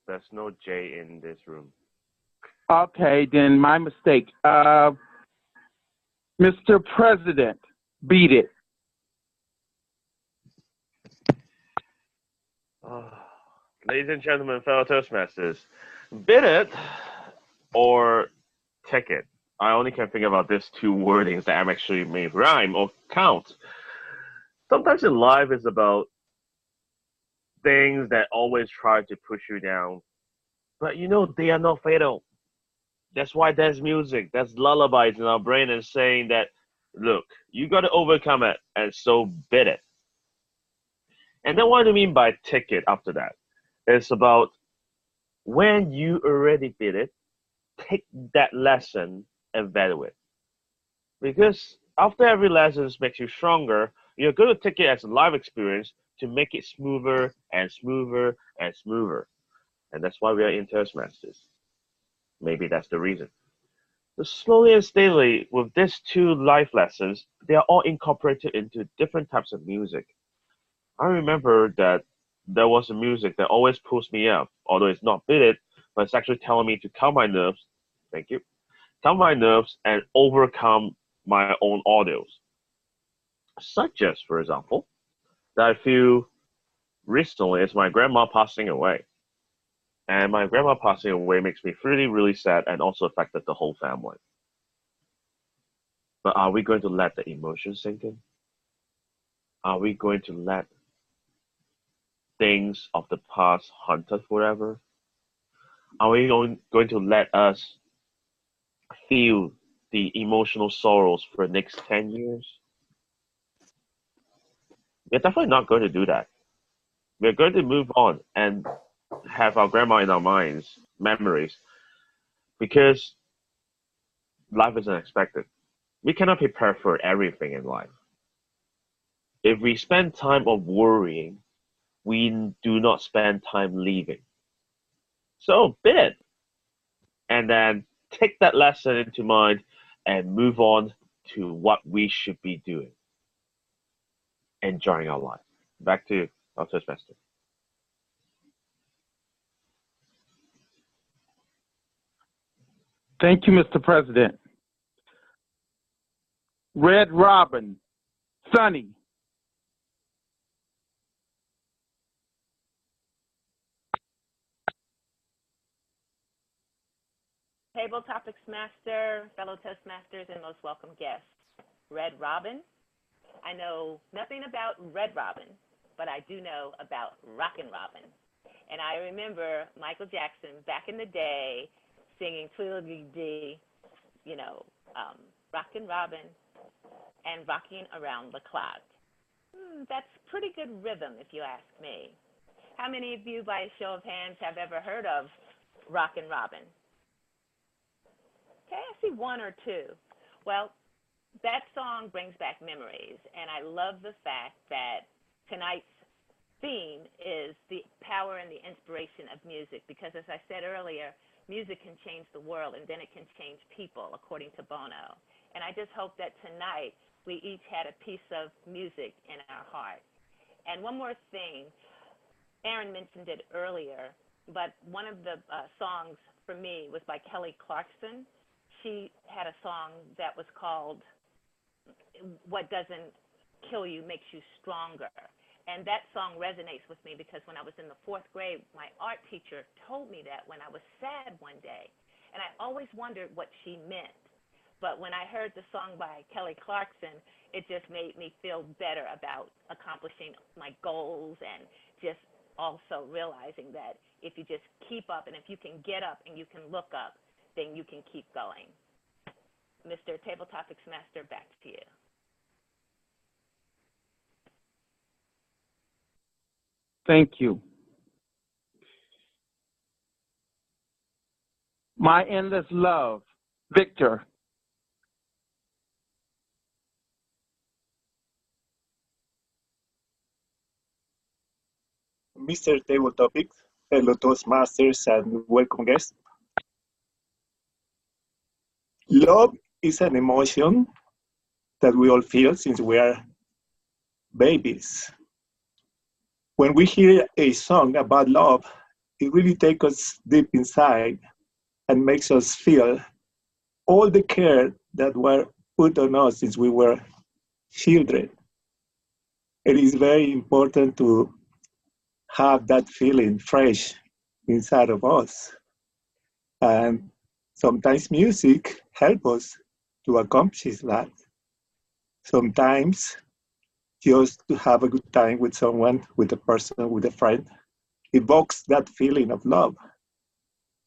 There's no J in this room. Okay, then my mistake. Mr. President, beat it. Ladies and gentlemen, fellow Toastmasters, bid it or ticket. I only can think about these two wordings that actually may rhyme or count. Sometimes in life it's about things that always try to push you down, but you know they are not fatal. That's why there's music, there's lullabies in our brain and saying that, look, you got to overcome it, and so bid it. And then what do you mean by ticket after that? It's about when you already bid it, take that lesson and value it. Because after every lesson makes you stronger, you're going to take it as a live experience to make it smoother and smoother and smoother. And that's why we are in Toastmasters. Maybe that's the reason. So slowly and steadily, with these two life lessons, they are all incorporated into different types of music. I remember that there was a music that always pulls me up, although it's not bided, but it's actually telling me to calm my nerves. Thank you. Calm my nerves and overcome my own audios. Such as, for example, that I feel recently is my grandma passing away. And my grandma passing away makes me really, really sad and also affected the whole family. But are we going to let the emotion sink in? Are we going to let things of the past haunt us forever? Are we going to let us feel the emotional sorrows for the next 10 years? We're definitely not going to do that. We're going to move on and have our grandma in our minds, memories, because life is unexpected. We cannot prepare for everything in life. If we spend time on worrying, we do not spend time living. So bid, and then take that lesson into mind and move on to what we should be doing. Enjoying our life. Back to our Toastmaster. Thank you, Mr. President. Red Robin, Sunny. Table Topics Master, fellow Toastmasters, and most welcome guests. Red Robin. I know nothing about Red Robin, but I do know about Rockin' Robin. And I remember Michael Jackson back in the day singing Tweedledee, Rockin' Robin and rocking around the clock. That's pretty good rhythm, if you ask me. How many of you, by a show of hands, have ever heard of Rockin' Robin? Okay, I see one or two. Well, that song brings back memories, and I love the fact that tonight's theme is the power and the inspiration of music, because as I said earlier, music can change the world, and then it can change people, according to Bono. And I just hope that tonight we each had a piece of music in our heart. And one more thing, Aaron mentioned it earlier, but one of the songs for me was by Kelly Clarkson. She had a song that was called "What Doesn't Kill You Makes You Stronger." And that song resonates with me because when I was in the 4th grade, my art teacher told me that when I was sad one day. And I always wondered what she meant. But when I heard the song by Kelly Clarkson, it just made me feel better about accomplishing my goals and just also realizing that if you just keep up and if you can get up and you can look up, then you can keep going. Mr. Table Topics Master, back to you. Thank you. My Endless Love, Victor. Mr. Table Topics, fellow Toastmasters, and welcome guests. Love is an emotion that we all feel since we are babies. When we hear a song about love, it really takes us deep inside and makes us feel all the care that were put on us since we were children. It is very important to have that feeling fresh inside of us. And sometimes music helps us to accomplish that. Sometimes just to have a good time with someone, with a person, with a friend, evokes that feeling of love.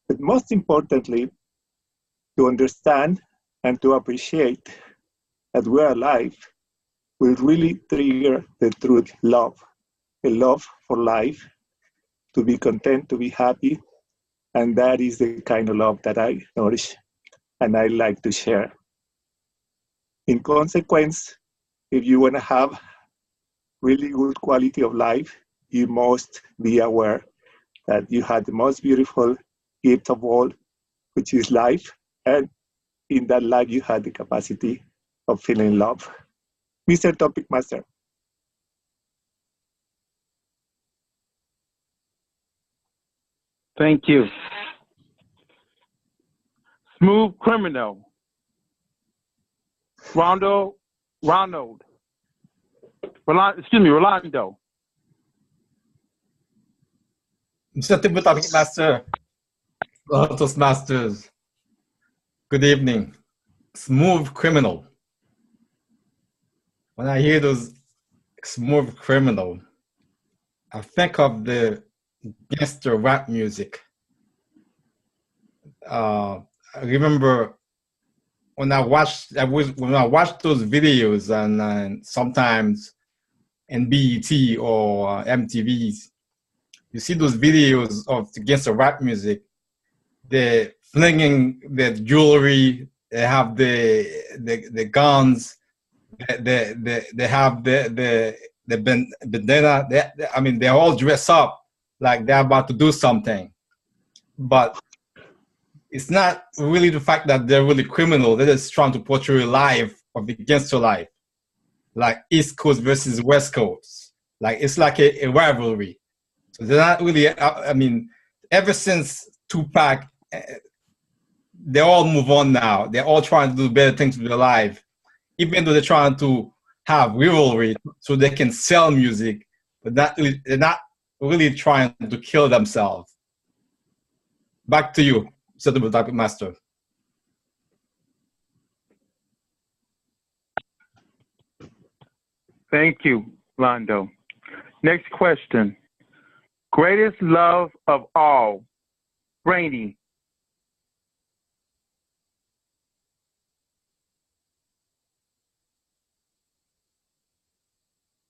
But most importantly, to understand and to appreciate that we're alive will really trigger the true love, a love for life, to be content, to be happy, and that is the kind of love that I nourish and I like to share. In consequence, if you want to have really good quality of life, you must be aware that you have the most beautiful gift of all, which is life, and in that life you have the capacity of feeling love. Mr. Topic Master. Thank you. Smooth Criminal, Rolando. Mr. Table Topic Master, Toastmasters, good evening. Smooth Criminal. When I hear those Smooth Criminal, I think of the gangster rap music. I remember when I watched those videos and sometimes in BET or MTVs, you see those videos of the gangster rap music. They're flinging their jewelry. They have the guns. They have the bandana. I mean, they're all dressed up like they're about to do something, but it's not really the fact that they're really criminal. They're just trying to portray a life of the gangster life, like East Coast versus West Coast. Like it's like a rivalry. So they're not really. I mean, ever since Tupac, they all move on now. They're all trying to do better things with their life, even though they're trying to have rivalry so they can sell music, but they're not really trying to kill themselves. Back to you, Mr. Topic Master. Thank you, Londo. Next question. Greatest love of all, Rainy.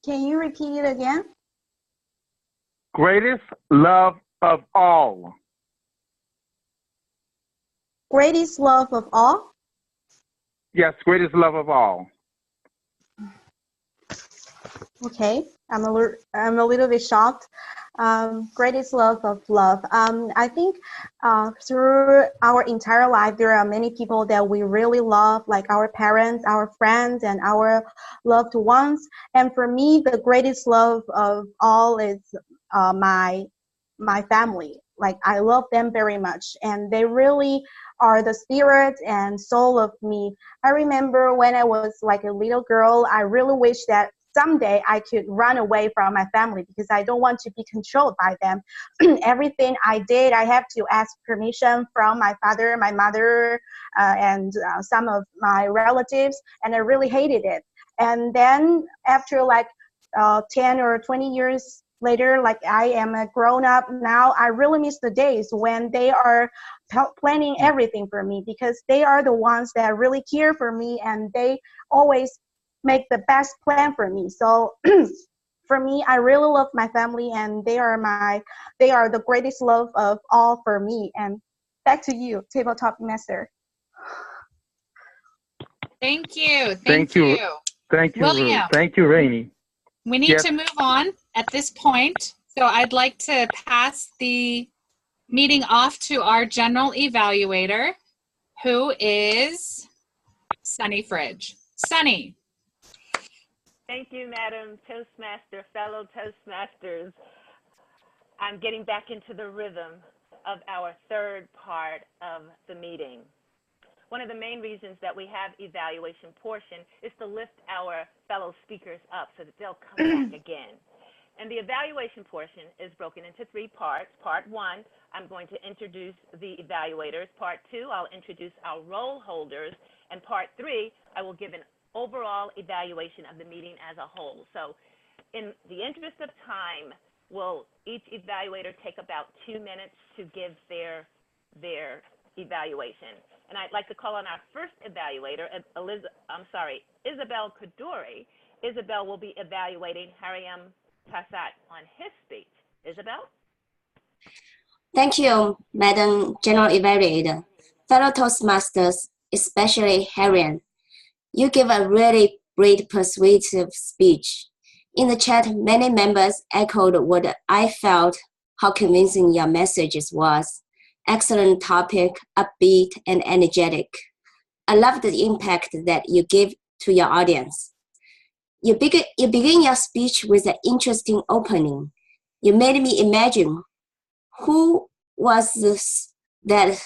Can you repeat it again? Greatest love of all. Greatest love of all? Yes, greatest love of all. Okay, I'm a little bit shocked. Greatest love of love. I think through our entire life, there are many people that we really love, like our parents, our friends, and our loved ones. And for me, the greatest love of all is my family. Like I love them very much, and they really are the spirit and soul of me. I remember when I was like a little girl, I really wish that someday I could run away from my family because I don't want to be controlled by them. Everything I did, I have to ask permission from my father, my mother, and some of my relatives, and I really hated it. And then after like 10 or 20 years later, like I am a grown up now, I really miss the days when they are planning everything for me, because they are the ones that really care for me, and they always make the best plan for me. So for me, I really love my family, and they are the greatest love of all for me. And back to you, tabletop master. Thank you. Thank you. Thank you, Ruth. William, Thank you, Rainey. we need Yes. to move on at this point. So I'd like to pass the meeting off to our general evaluator, who is Sunny Fridge. Sunny. Thank you, Madam Toastmaster, fellow Toastmasters. I'm getting back into the rhythm of our third part of the meeting. One of the main reasons that we have evaluation portion is to lift our fellow speakers up so that they'll come back again. And the evaluation portion is broken into three parts. Part one, I'm going to introduce the evaluators. Part two, I'll introduce our role holders. And part three, I will give an overall evaluation of the meeting as a whole. So in the interest of time, will each evaluator take about 2 minutes to give their evaluation. And I'd like to call on our first evaluator, Isabel Kaduri. Isabel will be evaluating Hariom Tatsat on his speech. Isabel? Thank you, Madam General Evaluator. Fellow Toastmasters, especially Hariom, you give a really great persuasive speech. In the chat, many members echoed what I felt, how convincing your messages was. Excellent topic, upbeat and energetic. I love the impact that you give to your audience. You begin your speech with an interesting opening. You made me imagine who was this that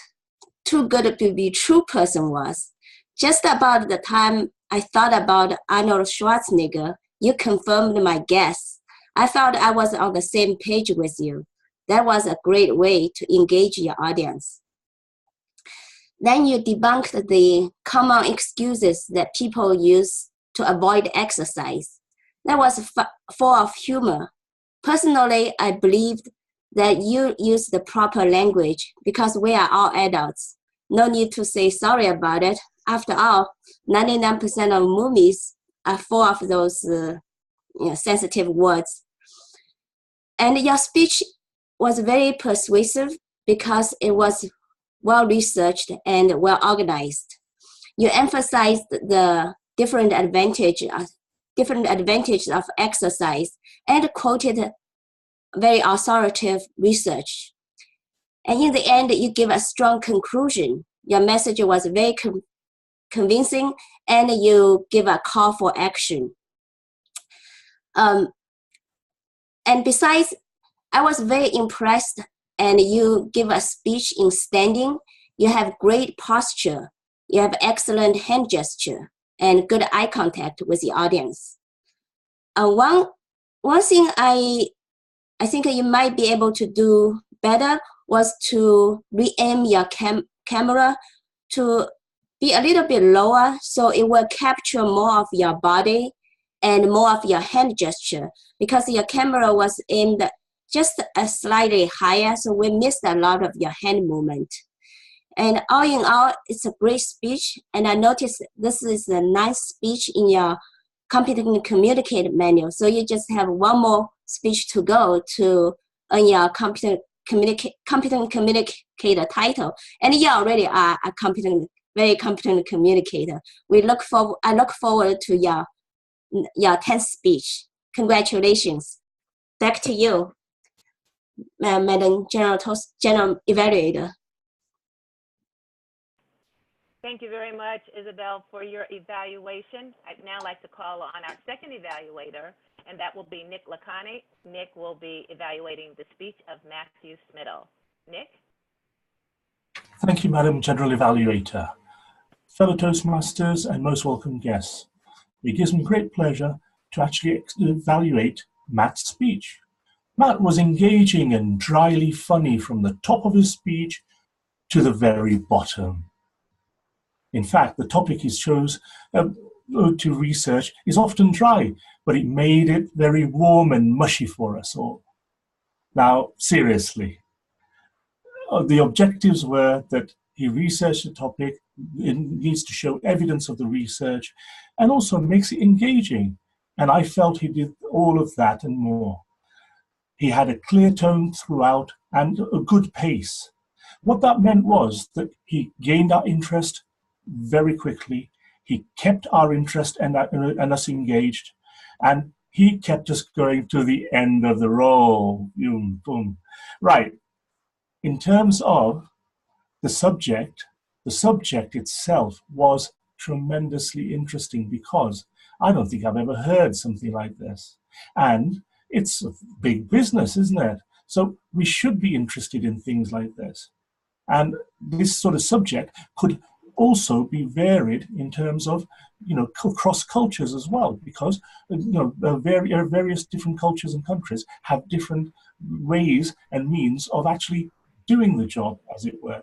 too good to be true person was. Just about the time I thought about Arnold Schwarzenegger, you confirmed my guess. I felt I was on the same page with you. That was a great way to engage your audience. Then you debunked the common excuses that people use to avoid exercise. That was full of humor. Personally, I believed that you used the proper language because we are all adults. No need to say sorry about it. After all, 99% of movies are full of those sensitive words. And your speech was very persuasive because it was well-researched and well-organized. You emphasized the different advantages of exercise and quoted very authoritative research. And in the end, you give a strong conclusion. Your message was very convincing, and you give a call for action. And besides, I was very impressed, and you give a speech in standing. You have great posture. You have excellent hand gesture and good eye contact with the audience. One thing I think you might be able to do better was to re-aim your camera to be a little bit lower so it will capture more of your body and more of your hand gesture, because your camera was aimed just slightly higher, so we missed a lot of your hand movement. And all in all, it's a great speech, and I noticed this is a nice speech in your Competent Communicator manual, so you just have one more speech to go to earn your Competent Communicator title, and you already are a very competent communicator. I look forward to your 10th speech. Congratulations. Back to you, Madam General Evaluator. Thank you very much, Isabel, for your evaluation. I'd now like to call on our second evaluator, and that will be Nik Lakhani. Nik will be evaluating the speech of Matthew Smittle. Nik? Thank you, Madam General Evaluator. Fellow Toastmasters and most welcome guests. It gives me great pleasure to actually evaluate Matt's speech. Matt was engaging and dryly funny from the top of his speech to the very bottom. In fact, the topic he chose to research is often dry, but it made it very warm and mushy for us all. Now, seriously, the objectives were that he researched the topic, it needs to show evidence of the research, and also makes it engaging. And I felt he did all of that and more. He had a clear tone throughout and a good pace. What that meant was that he gained our interest very quickly. He kept our interest and us engaged, and he kept us going to the end of the roll. Boom, boom. Right. In terms of the subject itself was tremendously interesting because I don't think I've ever heard something like this. And it's a big business, isn't it? So we should be interested in things like this. And this sort of subject could also be varied in terms of, cross cultures as well, because, various different cultures and countries have different ways and means of actually doing the job, as it were.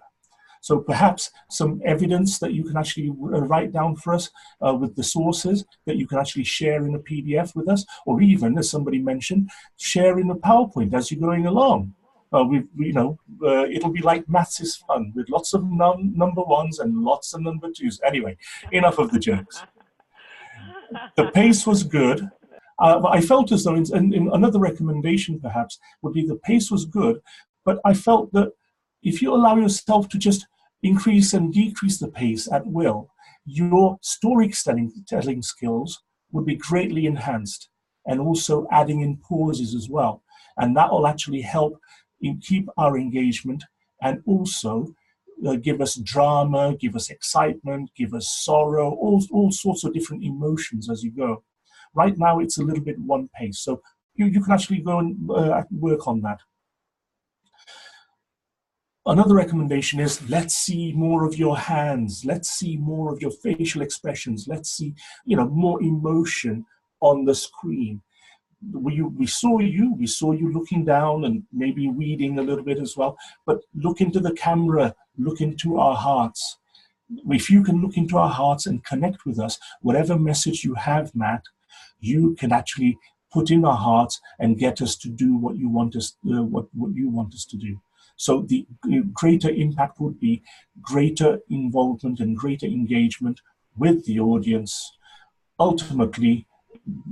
So perhaps some evidence that you can actually write down for us with the sources that you can actually share in a PDF with us, or even, as somebody mentioned, share in a PowerPoint as you're going along. It'll be like maths is fun with lots of number ones and lots of number twos. Anyway, enough of the jokes. The pace was good. I felt as though, in another recommendation perhaps, would be the pace was good, but I felt that if you allow yourself to just increase and decrease the pace at will, your storytelling skills would be greatly enhanced, and also adding in pauses as well. And that will actually help keep our engagement and also give us drama, give us excitement, give us sorrow, all sorts of different emotions as you go. Right now, it's a little bit one pace, so you can actually go and work on that. Another recommendation is, let's see more of your hands. Let's see more of your facial expressions. Let's see, more emotion on the screen. We saw you looking down and maybe reading a little bit as well, but look into the camera, look into our hearts. If you can look into our hearts and connect with us, whatever message you have, Matt, you can actually put in our hearts and get us to do what you want us, what you want us to do. So the greater impact would be greater involvement and greater engagement with the audience. Ultimately,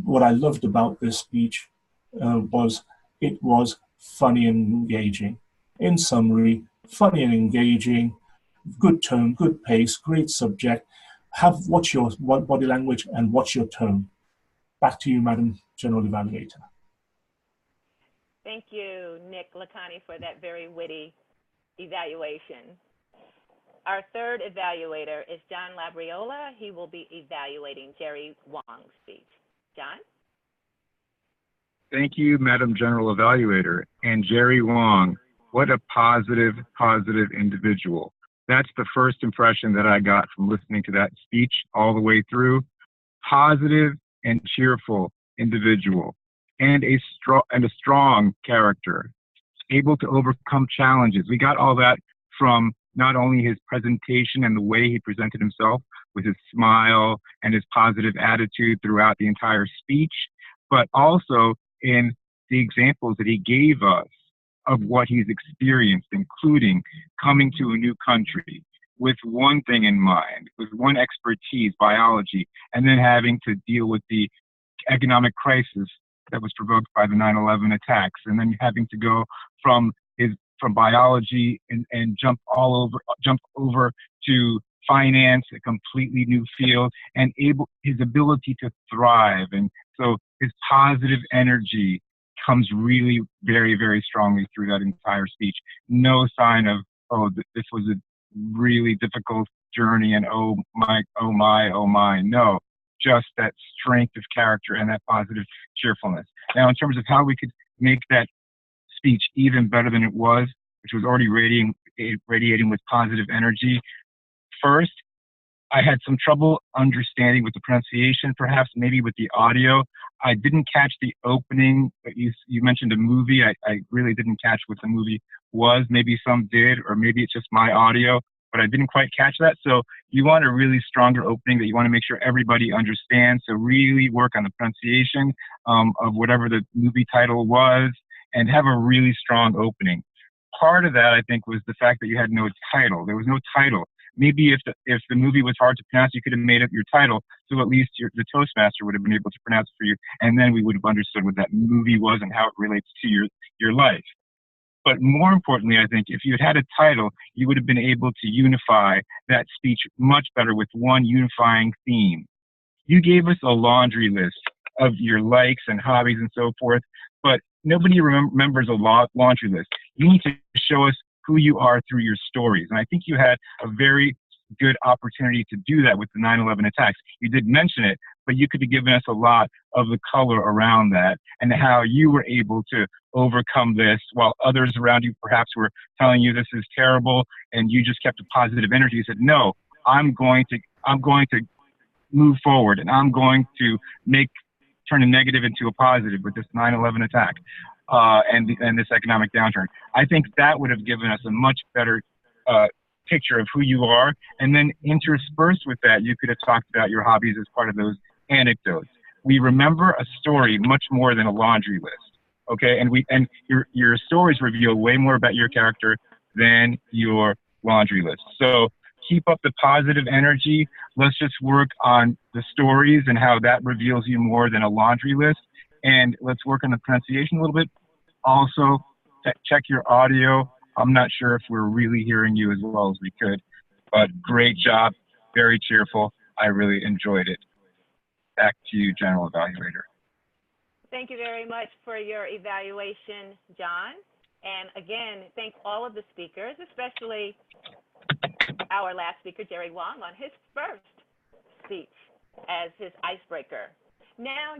what I loved about this speech was it was funny and engaging. In summary, funny and engaging, good tone, good pace, great subject. Watch your body language and watch your tone. Back to you, Madam General Evaluator. Thank you, Nik Lakhani, for that very witty evaluation. Our third evaluator is John Labriola. He will be evaluating Jerry Wong's speech. John? Thank you, Madam General Evaluator. And Jerry Wong, what a positive individual. That's the first impression that I got from listening to that speech all the way through. Positive and cheerful individual, and a strong character, able to overcome challenges. We got all that from not only his presentation and the way he presented himself with his smile and his positive attitude throughout the entire speech, but also in the examples that he gave us of what he's experienced, including coming to a new country with one thing in mind, with one expertise, biology, and then having to deal with the economic crisis that was provoked by the 9/11 attacks, and then having to go from biology and jump over to finance, a completely new field, and his ability to thrive. And so his positive energy comes really very, very strongly through that entire speech. No sign of, oh, this was a really difficult journey and oh my. No, just that strength of character and that positive cheerfulness. Now, in terms of how we could make that speech even better than it was, which was already radiating with positive energy, first, I had some trouble understanding with the pronunciation, perhaps maybe with the audio. I didn't catch the opening, but you mentioned a movie. I really didn't catch what the movie was. Maybe some did, or maybe it's just my audio, but I didn't quite catch that. So you want a really stronger opening that you want to make sure everybody understands. So really work on the pronunciation of whatever the movie title was and have a really strong opening. Part of that, I think, was the fact that you had no title. There was no title. Maybe if the movie was hard to pronounce, you could have made it your title, so at least the Toastmaster would have been able to pronounce it for you, and then we would have understood what that movie was and how it relates to your life. But more importantly, I think if you had a title, you would have been able to unify that speech much better with one unifying theme. You gave us a laundry list of your likes and hobbies and so forth, but nobody remembers a laundry list. You need to show us who you are through your stories. And I think you had a very good opportunity to do that with the 9/11 attacks. You did mention it, but you could have given us a lot of the color around that and how you were able to overcome this while others around you perhaps were telling you this is terrible and you just kept a positive energy. You said, no, I'm going to move forward and I'm going to turn a negative into a positive with this 9/11 attack. And this economic downturn. I think that would have given us a much better picture of who you are. And then interspersed with that, you could have talked about your hobbies as part of those anecdotes. We remember a story much more than a laundry list. Okay, and your stories reveal way more about your character than your laundry list. So keep up the positive energy. Let's just work on the stories and how that reveals you more than a laundry list. And let's work on the pronunciation a little bit. Also, check your audio. I'm not sure if we're really hearing you as well as we could, but great job. Very cheerful. I really enjoyed it. Back to you, General Evaluator. Thank you very much for your evaluation, John. And again, thank all of the speakers, especially our last speaker, Jerry Wong, on his first speech as his icebreaker. Now,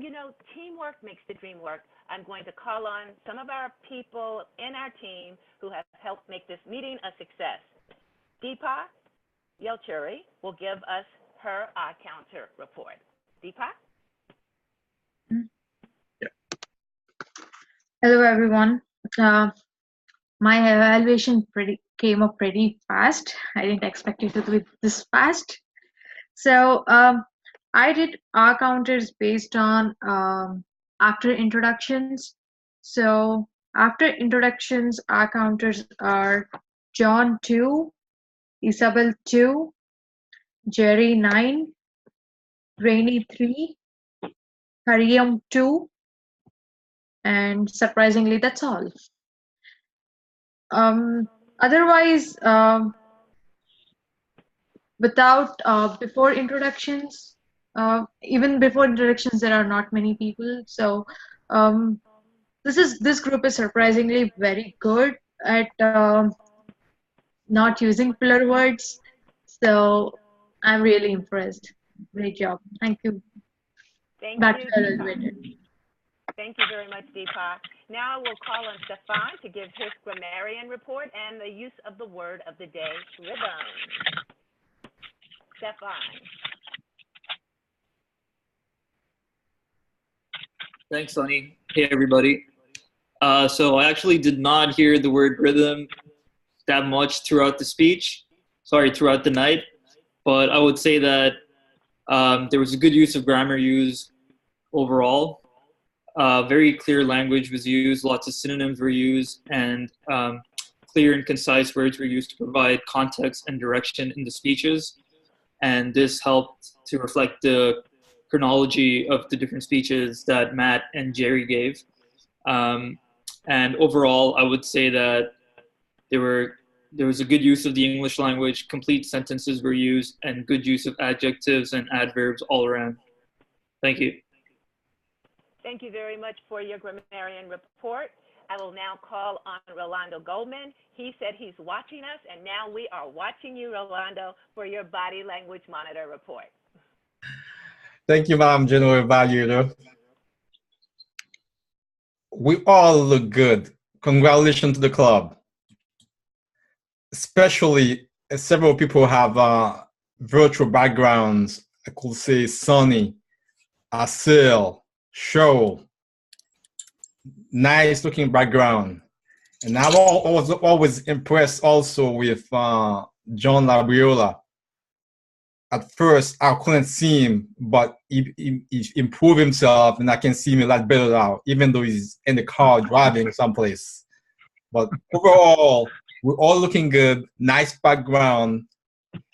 teamwork makes the dream work. I'm going to call on some of our people in our team who have helped make this meeting a success. Deepa Yelchuri will give us her eye counter report. Deepa? Hello, everyone. My evaluation came up pretty fast. I didn't expect it to be this fast. So I did eye counters based on after introductions. So after introductions, eye counters are John 2, Isabel 2, Jerry 9, Rainy 3, Hariom 2, and surprisingly, that's all. Otherwise, without before introductions, even before introductions, there are not many people. So this group is surprisingly very good at not using filler words. So I'm really impressed. Great job. Thank you. Thank Back you, to the Deepa. elevator. Thank you very much, Deepa. Now we'll call on Stefan to give his grammarian report and the use of the word of the day, rhythm. Stefan. Thanks, Sonny. Hey, everybody. So I actually did not hear the word rhythm that much throughout the speech, throughout the night, but I would say that there was a good use of grammar used overall. Very clear language was used, lots of synonyms were used, and clear and concise words were used to provide context and direction in the speeches. And this helped to reflect the chronology of the different speeches that Matt and Jerry gave. And overall, I would say that there was a good use of the English language, complete sentences were used, and good use of adjectives and adverbs all around. Thank you. Thank you very much for your grammarian report. I will now call on Rolando Goldman. He said he's watching us, and now we are watching you, Rolando, for your body language monitor report. Thank you, Madam General Evaluator. We all look good. Congratulations to the club. Especially several people have virtual backgrounds. I could say Sonny, Asil, Cheryl. Nice looking background. And I was always impressed also with John Labriola. At first, I couldn't see him, but he improved himself, and I can see him a lot better now, even though he's in the car driving someplace. But overall, we're all looking good. Nice background.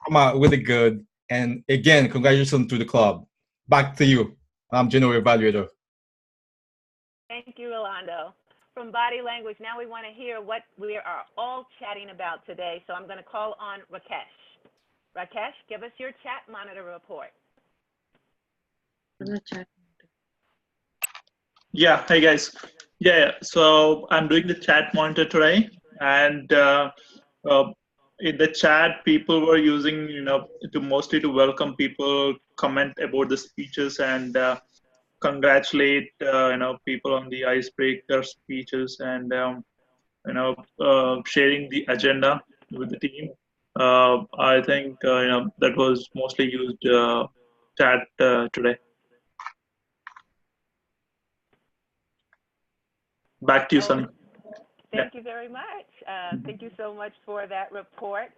Come out really good. And again, congratulations to the club. Back to you. I'm General Evaluator. Thank you, Rolando. From body language, now we want to hear what we are all chatting about today. So I'm going to call on Rakesh. Rakesh, give us your chat monitor report. Yeah, hey guys. Yeah, so I'm doing the chat monitor today, and in the chat, people were using, mostly to welcome people, comment about the speeches, and congratulate, people on the icebreaker speeches, and sharing the agenda with the team. I think that was mostly used chat today. Back to you, Sunny. Thank you very much. Thank you so much for that report.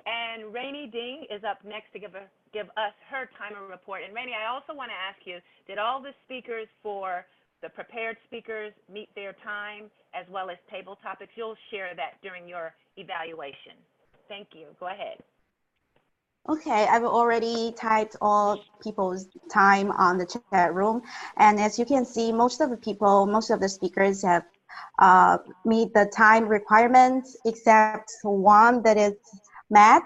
And Rainey Ding is up next to give us her timer report. And Rainey, I also want to ask you, did all the speakers for the prepared speakers meet their time, as well as table topics? You'll share that during your evaluation. Thank you. Go ahead. Okay, I've already typed all people's time on the chat room. And as you can see, most of the speakers have meet the time requirements, except one, that is Matt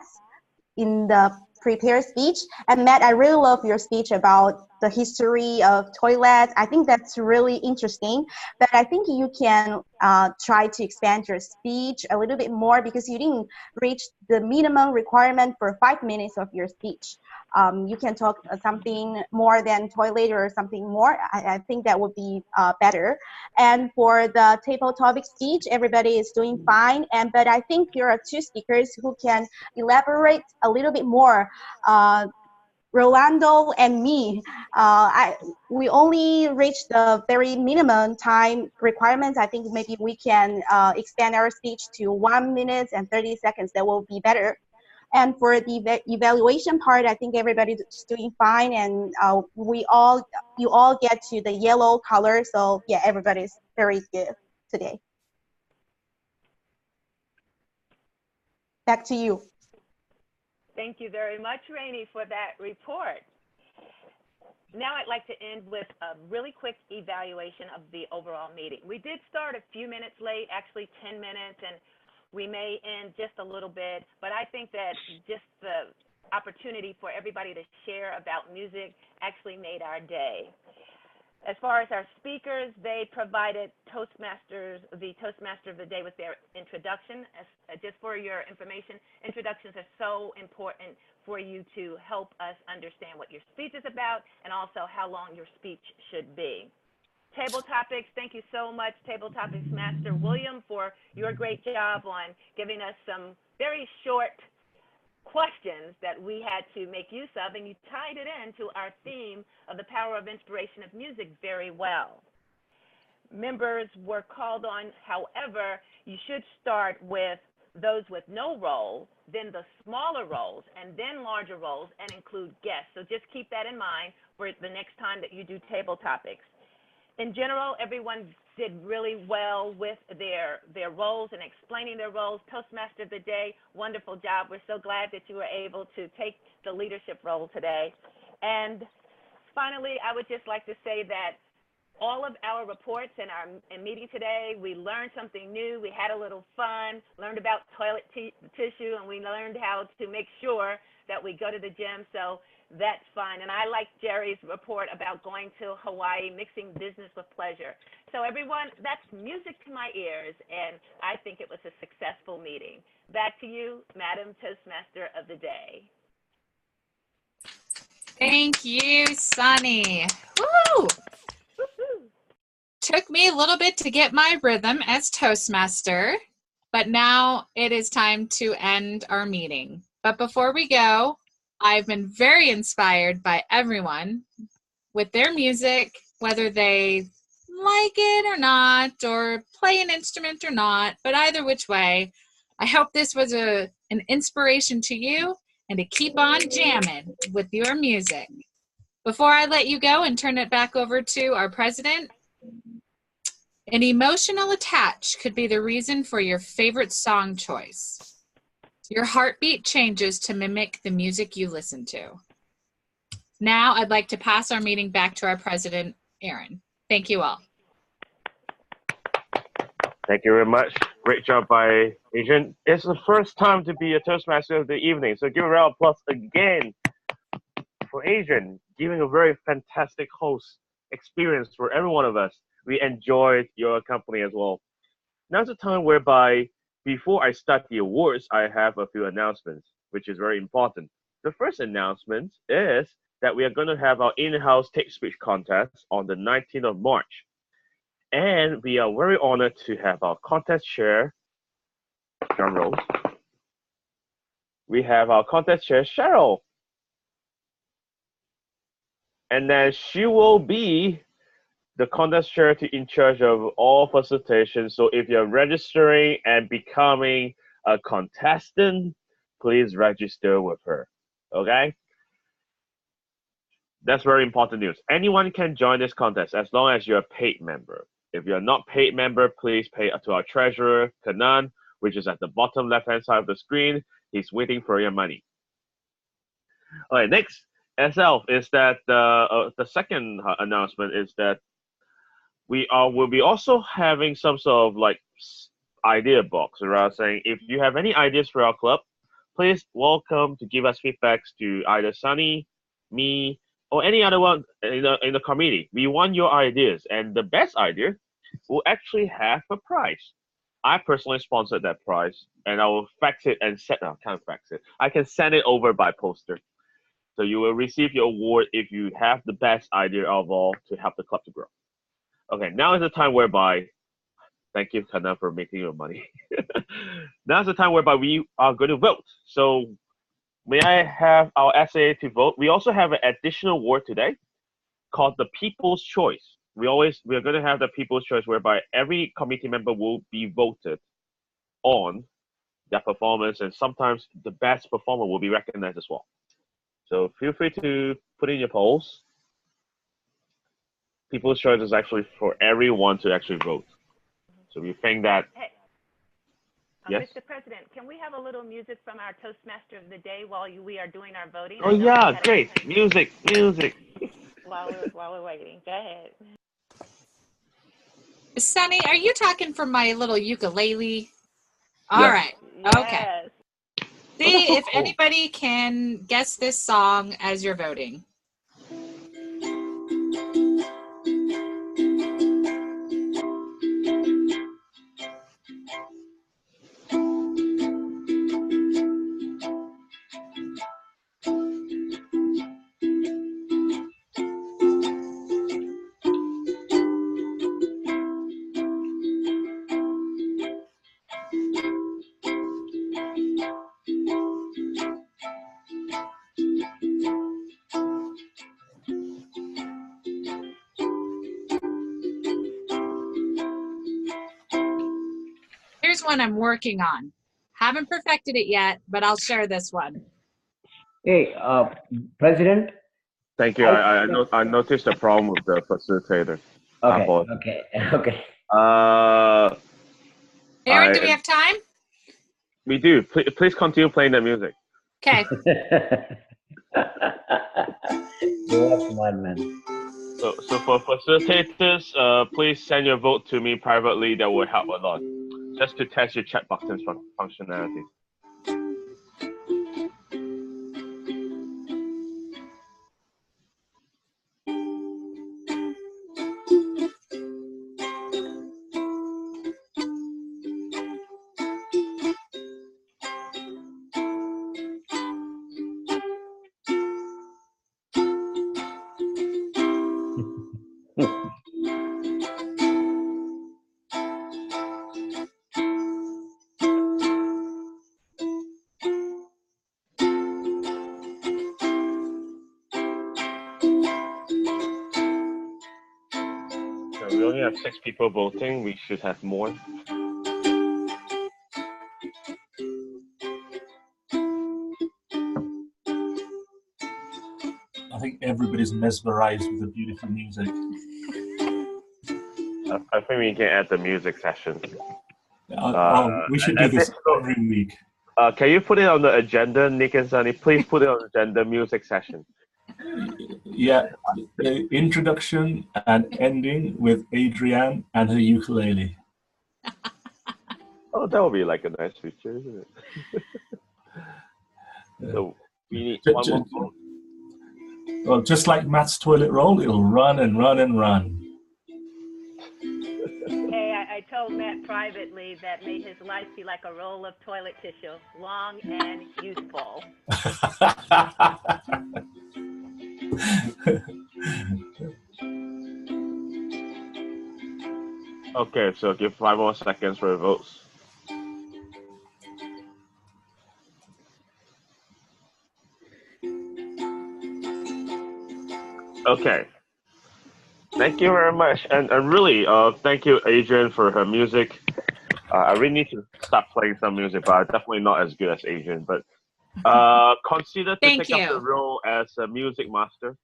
in the prepared speech. And Matt, I really love your speech about the history of toilets. I think that's really interesting, but I think you can try to expand your speech a little bit more, because you didn't reach the minimum requirement for 5 minutes of your speech. You can talk something more than toilet or something more. I think that would be better. And for the table topic speech, everybody is doing fine. But I think there are two speakers who can elaborate a little bit more. Rolando and me, we only reached the very minimum time requirements. I think maybe we can expand our speech to 1 minute and 30 seconds. That will be better. And for the evaluation part, I think everybody's doing fine, and you all get to the yellow color. So yeah, everybody's very good today. Back to you. Thank you very much, Rainey, for that report. Now I'd like to end with a really quick evaluation of the overall meeting. We did start a few minutes late, actually 10 minutes, and we may end just a little bit, but I think that just the opportunity for everybody to share about music actually made our day. As far as our speakers, they provided the Toastmaster of the Day with their introduction. Just for your information, introductions are so important for you to help us understand what your speech is about and also how long your speech should be. Table topics, thank you so much, Table Topics Master William, for your great job on giving us some very short questions that we had to make use of, and you tied it into our theme of the power of inspiration of music very well. Members were called on, however, you should start with those with no role, then the smaller roles, and then larger roles, and include guests. So just keep that in mind for the next time that you do table topics. In general, everyone did really well with their roles and explaining their roles. Toastmaster of the Day, wonderful job. We're so glad that you were able to take the leadership role today. And finally, I would just like to say that all of our reports in our meeting today, we learned something new. We had a little fun, learned about toilet tissue, and we learned how to make sure that we go to the gym. So that's fun. And I like Jerry's report about going to Hawaii, mixing business with pleasure. So everyone, that's music to my ears, and I think it was a successful meeting. Back to you, Madam Toastmaster of the Day. Thank you, Sunny. Woo! Took me a little bit to get my rhythm as Toastmaster, but now it is time to end our meeting. But before we go, I've been very inspired by everyone with their music, whether they like it or not, or play an instrument or not, but either which way, I hope this was an inspiration to you and to keep on jamming with your music. Before I let you go and turn it back over to our president, an emotional attach could be the reason for your favorite song choice. Your heartbeat changes to mimic the music you listen to. Now I'd like to pass our meeting back to our president, Aaron. Thank you all. Thank you very much. Great job by Adrian. It's the first time to be a Toastmaster of the evening, so give a round of applause again for Adrian, giving a very fantastic host experience for every one of us. We enjoyed your company as well. Now's the time whereby, before I start the awards, I have a few announcements, which is very important. The first announcement is that we are going to have our in-house take speech contest on the 19th of March. And we are very honored to have our contest chair, drum rolls. We have our contest chair, Cheryl. And then she will be the contest chair in charge of all facilitation. So if you're registering and becoming a contestant, please register with her. Okay? That's very important news. Anyone can join this contest as long as you're a paid member. If you're not paid member, please pay to our treasurer, Kanan, which is at the bottom left-hand side of the screen. He's waiting for your money. All right, next, SL, is that the second announcement is that will be also having some sort of like idea box around saying if you have any ideas for our club, please welcome to give us feedbacks to either Sunny, me, or any other one in the community. We want your ideas, and the best idea will actually have a prize. I personally sponsored that prize, and I will fax it and I can send it over by poster. So you will receive your award if you have the best idea of all to help the club to grow. Okay, now is the time whereby, thank you, Kana, for making your money. Now is the time whereby we are going to vote. So may I have our SAA to vote? We also have an additional award today called the People's Choice. We are going to have the People's Choice whereby every committee member will be voted on their performance, and sometimes the best performer will be recognized as well. So feel free to put in your polls. People's Choice is actually for everyone to actually vote. So we think that. Hey, yes. Mr. President, can we have a little music from our Toastmaster of the day while we are doing our voting? Oh yeah, great. Music. While we're waiting, go ahead. Sunny, are you talking from my little ukulele? All Yes. right. Yes. Okay. See if anybody can guess this song as you're voting. Here's one I'm working on. Haven't perfected it yet, but I'll share this one. Hey, President. Thank you. I noticed a problem with the facilitator. Okay. Aaron, do we have time? We do. Please continue playing the music. Okay. You're smart, man. So for facilitators, please send your vote to me privately. That will help a lot. Just to test your chat box's functionality. So we only have 6 people voting. We should have more. I think everybody's mesmerized with the beautiful music. I think we can add the music session. We should do this every week. Can you put it on the agenda, Nick and Sunny? Please put it on the agenda, music session. Yeah, the introduction and ending with Adrianne and her ukulele. Oh, that would be like a nice feature, isn't it? So we need one more vote. Well, just like Matt's toilet roll, it'll run and run and run. Hey, I told Matt privately that made his life be like a roll of toilet tissue, long and useful. Okay, so give 5 more seconds for the votes. Okay. Thank you very much, and really, thank you, Adrianne, for her music. I really need to start playing some music, but I'm definitely not as good as Adrianne. But consider to take up the role as a music master,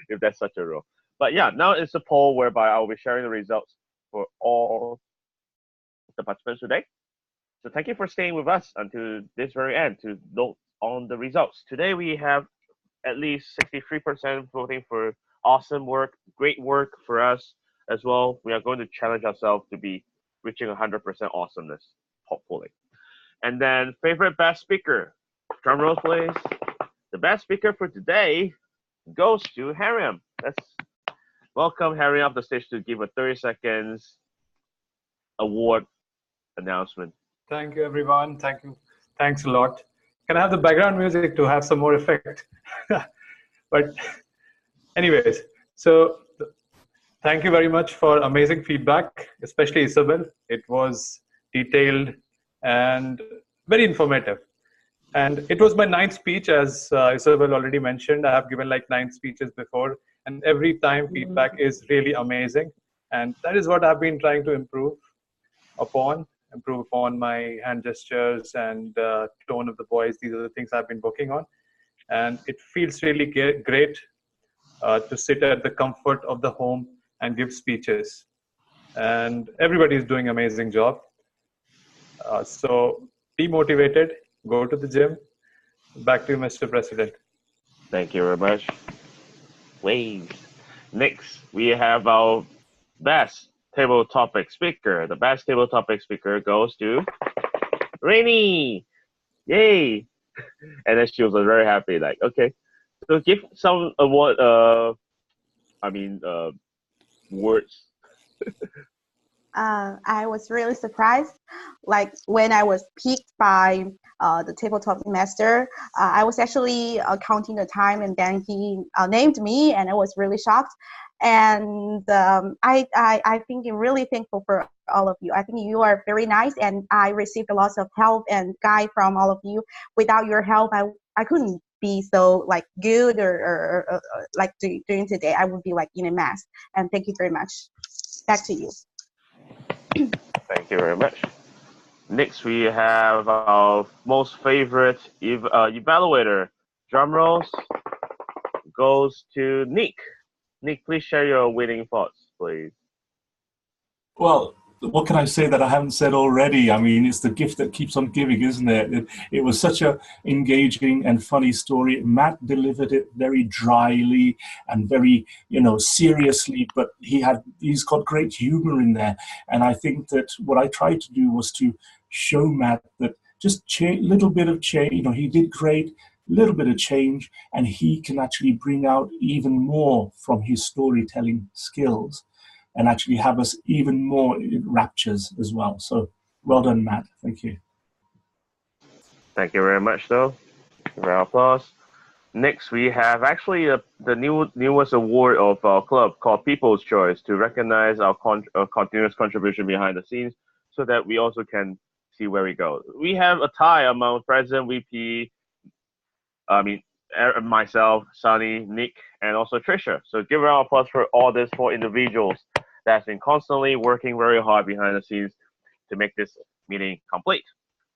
if that's such a role. But yeah, now it's a poll whereby I will be sharing the results for all the participants today. So thank you for staying with us until this very end to note on the results. Today we have at least 63% voting for awesome work, great work for us as well. We are going to challenge ourselves to be reaching 100% awesomeness, hopefully. And then favorite best speaker, drum roll please. The best speaker for today goes to Hariom. Let's welcome Hariom up the stage to give a 30 seconds award announcement. Thank you, everyone. Thank you. Thanks a lot. Can I have the background music to have some more effect? But anyways, so thank you very much for amazing feedback, especially Isabel. It was detailed and very informative. And it was my 9th speech, as Isabel already mentioned. I have given like 9 speeches before, and every time feedback is really amazing. And that is what I've been trying to improve upon my hand gestures and tone of the voice. These are the things I've been working on. And it feels really great to sit at the comfort of the home and give speeches. And everybody is doing an amazing job. So be motivated, go to the gym. Back to you, Mr. President. Thank you very much. Waves. Next, we have our best table topic speaker. The best table topic speaker goes to Rainy. Yay! And then she was very happy, like, okay. So give some award, words. I was really surprised. Like when I was picked by the tabletop master, I was actually counting the time, and then he named me, and I was really shocked. And I think I'm really thankful for all of you. I think you are very nice, and I received a lot of help and guide from all of you. Without your help, I couldn't be so like good or like doing today. I would be like in a mess. And thank you very much. Back to you. Thank you very much. Next, we have our most favorite evaluator. Drum rolls goes to Nick. Nick, please share your winning thoughts, please. Well, what can I say that I haven't said already? I mean, it's the gift that keeps on giving, isn't it? It was such a engaging and funny story. Matt delivered it very dryly and very, seriously, but he's got great humor in there. And I think that what I tried to do was to show Matt that just little bit of change. He did great, little bit of change, and he can actually bring out even more from his storytelling skills and actually have us even more in raptures as well. So well done, Matt. Thank you. Thank you very much, though. Round of applause. next we have actually the newest award of our club called People's Choice to recognize our continuous contribution behind the scenes, so that we also can see where we go. We have a tie among President, VP, myself, Sunny, Nick, and also Trisha. So give a round of applause for all these 4 individuals that's been constantly working very hard behind the scenes to make this meeting complete.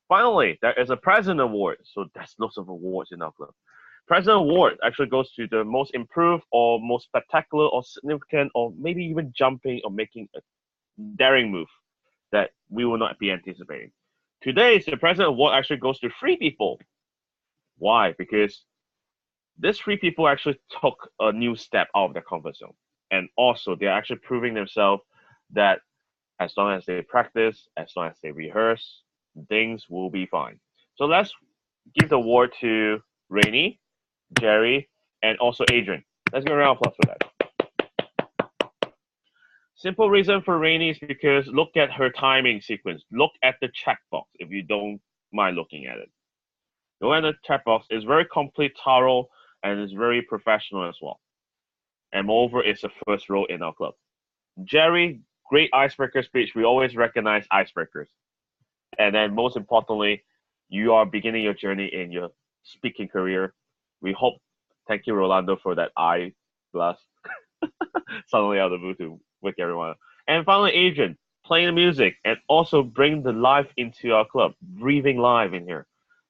Finally, there is a President Award. So there's lots of awards in our club. President Award actually goes to the most improved or most spectacular or significant or maybe even jumping or making a daring move that we will not be anticipating. Today's the President Award actually goes to 3 people. Why? Because these 3 people actually took a new step out of their comfort zone. And also, they're actually proving themselves that as long as they practice, as long as they rehearse, things will be fine. So let's give the award to Rainy, Jerry, and also Adrian. Let's give a round of applause for that. Simple reason for Rainy is because look at her timing sequence. Look at the checkbox if you don't mind looking at it. Look at the checkbox. It's very complete, thorough, and it's very professional as well. And moreover, it's the first role in our club. Jerry, great icebreaker speech. We always recognize icebreakers. And then most importantly, you are beginning your journey in your speaking career. We hope, thank you, Rolando, for that eye glass. Suddenly out of the blue to wake everyone up. And finally, Adrian, playing the music and also bring the life into our club, breathing live in here.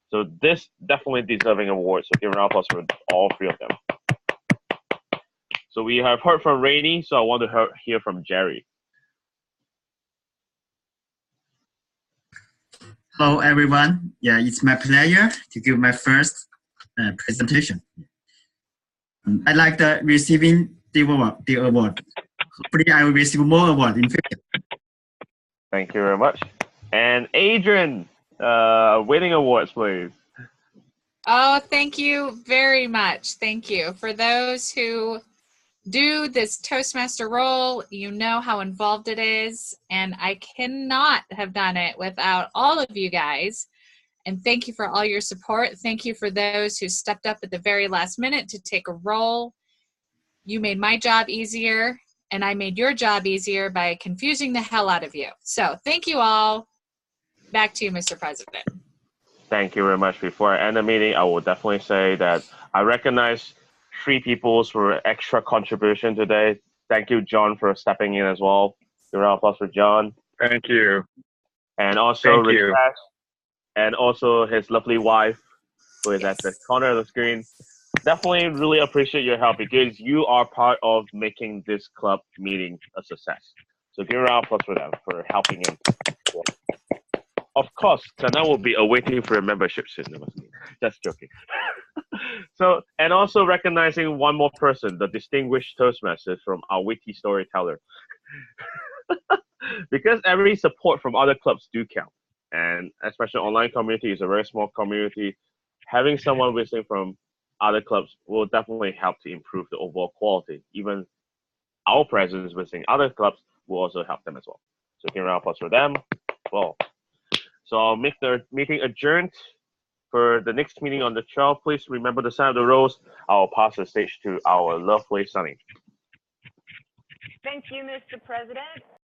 So this definitely deserving award. So give a round of applause for all 3 of them. So we have heard from Rainy, so I want to hear from Jerry. Hello, everyone. Yeah, it's my pleasure to give my first presentation. I like receiving the award. Hopefully, I will receive more awards in future. Thank you very much. And Adrian, winning awards, please. Oh, thank you very much. Thank you. For those who do this Toastmaster role, you know how involved it is, and I cannot have done it without all of you guys. And thank you for all your support. Thank you for those who stepped up at the very last minute to take a role. You made my job easier, and I made your job easier by confusing the hell out of you. So thank you all. Back to you, Mr. President. Thank you very much. Before I end the meeting, I will definitely say that I recognize 3 people for extra contribution today. Thank you, John, for stepping in as well. Give a round of applause for John. Thank you. And also Ritesh, and also his lovely wife, who is at the corner of the screen. Definitely really appreciate your help because you are part of making this club meeting a success. So give a round of applause for them for helping him. Of course, Sana will be awaiting for a membership soon. Just joking. So, and also recognizing one more person, the distinguished Toastmaster from our witty storyteller. Because every support from other clubs do count. And especially online community is a very small community. Having someone visiting from other clubs will definitely help to improve the overall quality. Even our presence visiting other clubs will also help them as well. So give a round of applause for them. Well, so I'll make the meeting adjourned. For the next meeting on the 12th, please remember the sign of the rose. I'll pass the stage to our lovely Sunny. Thank you, Mr. President.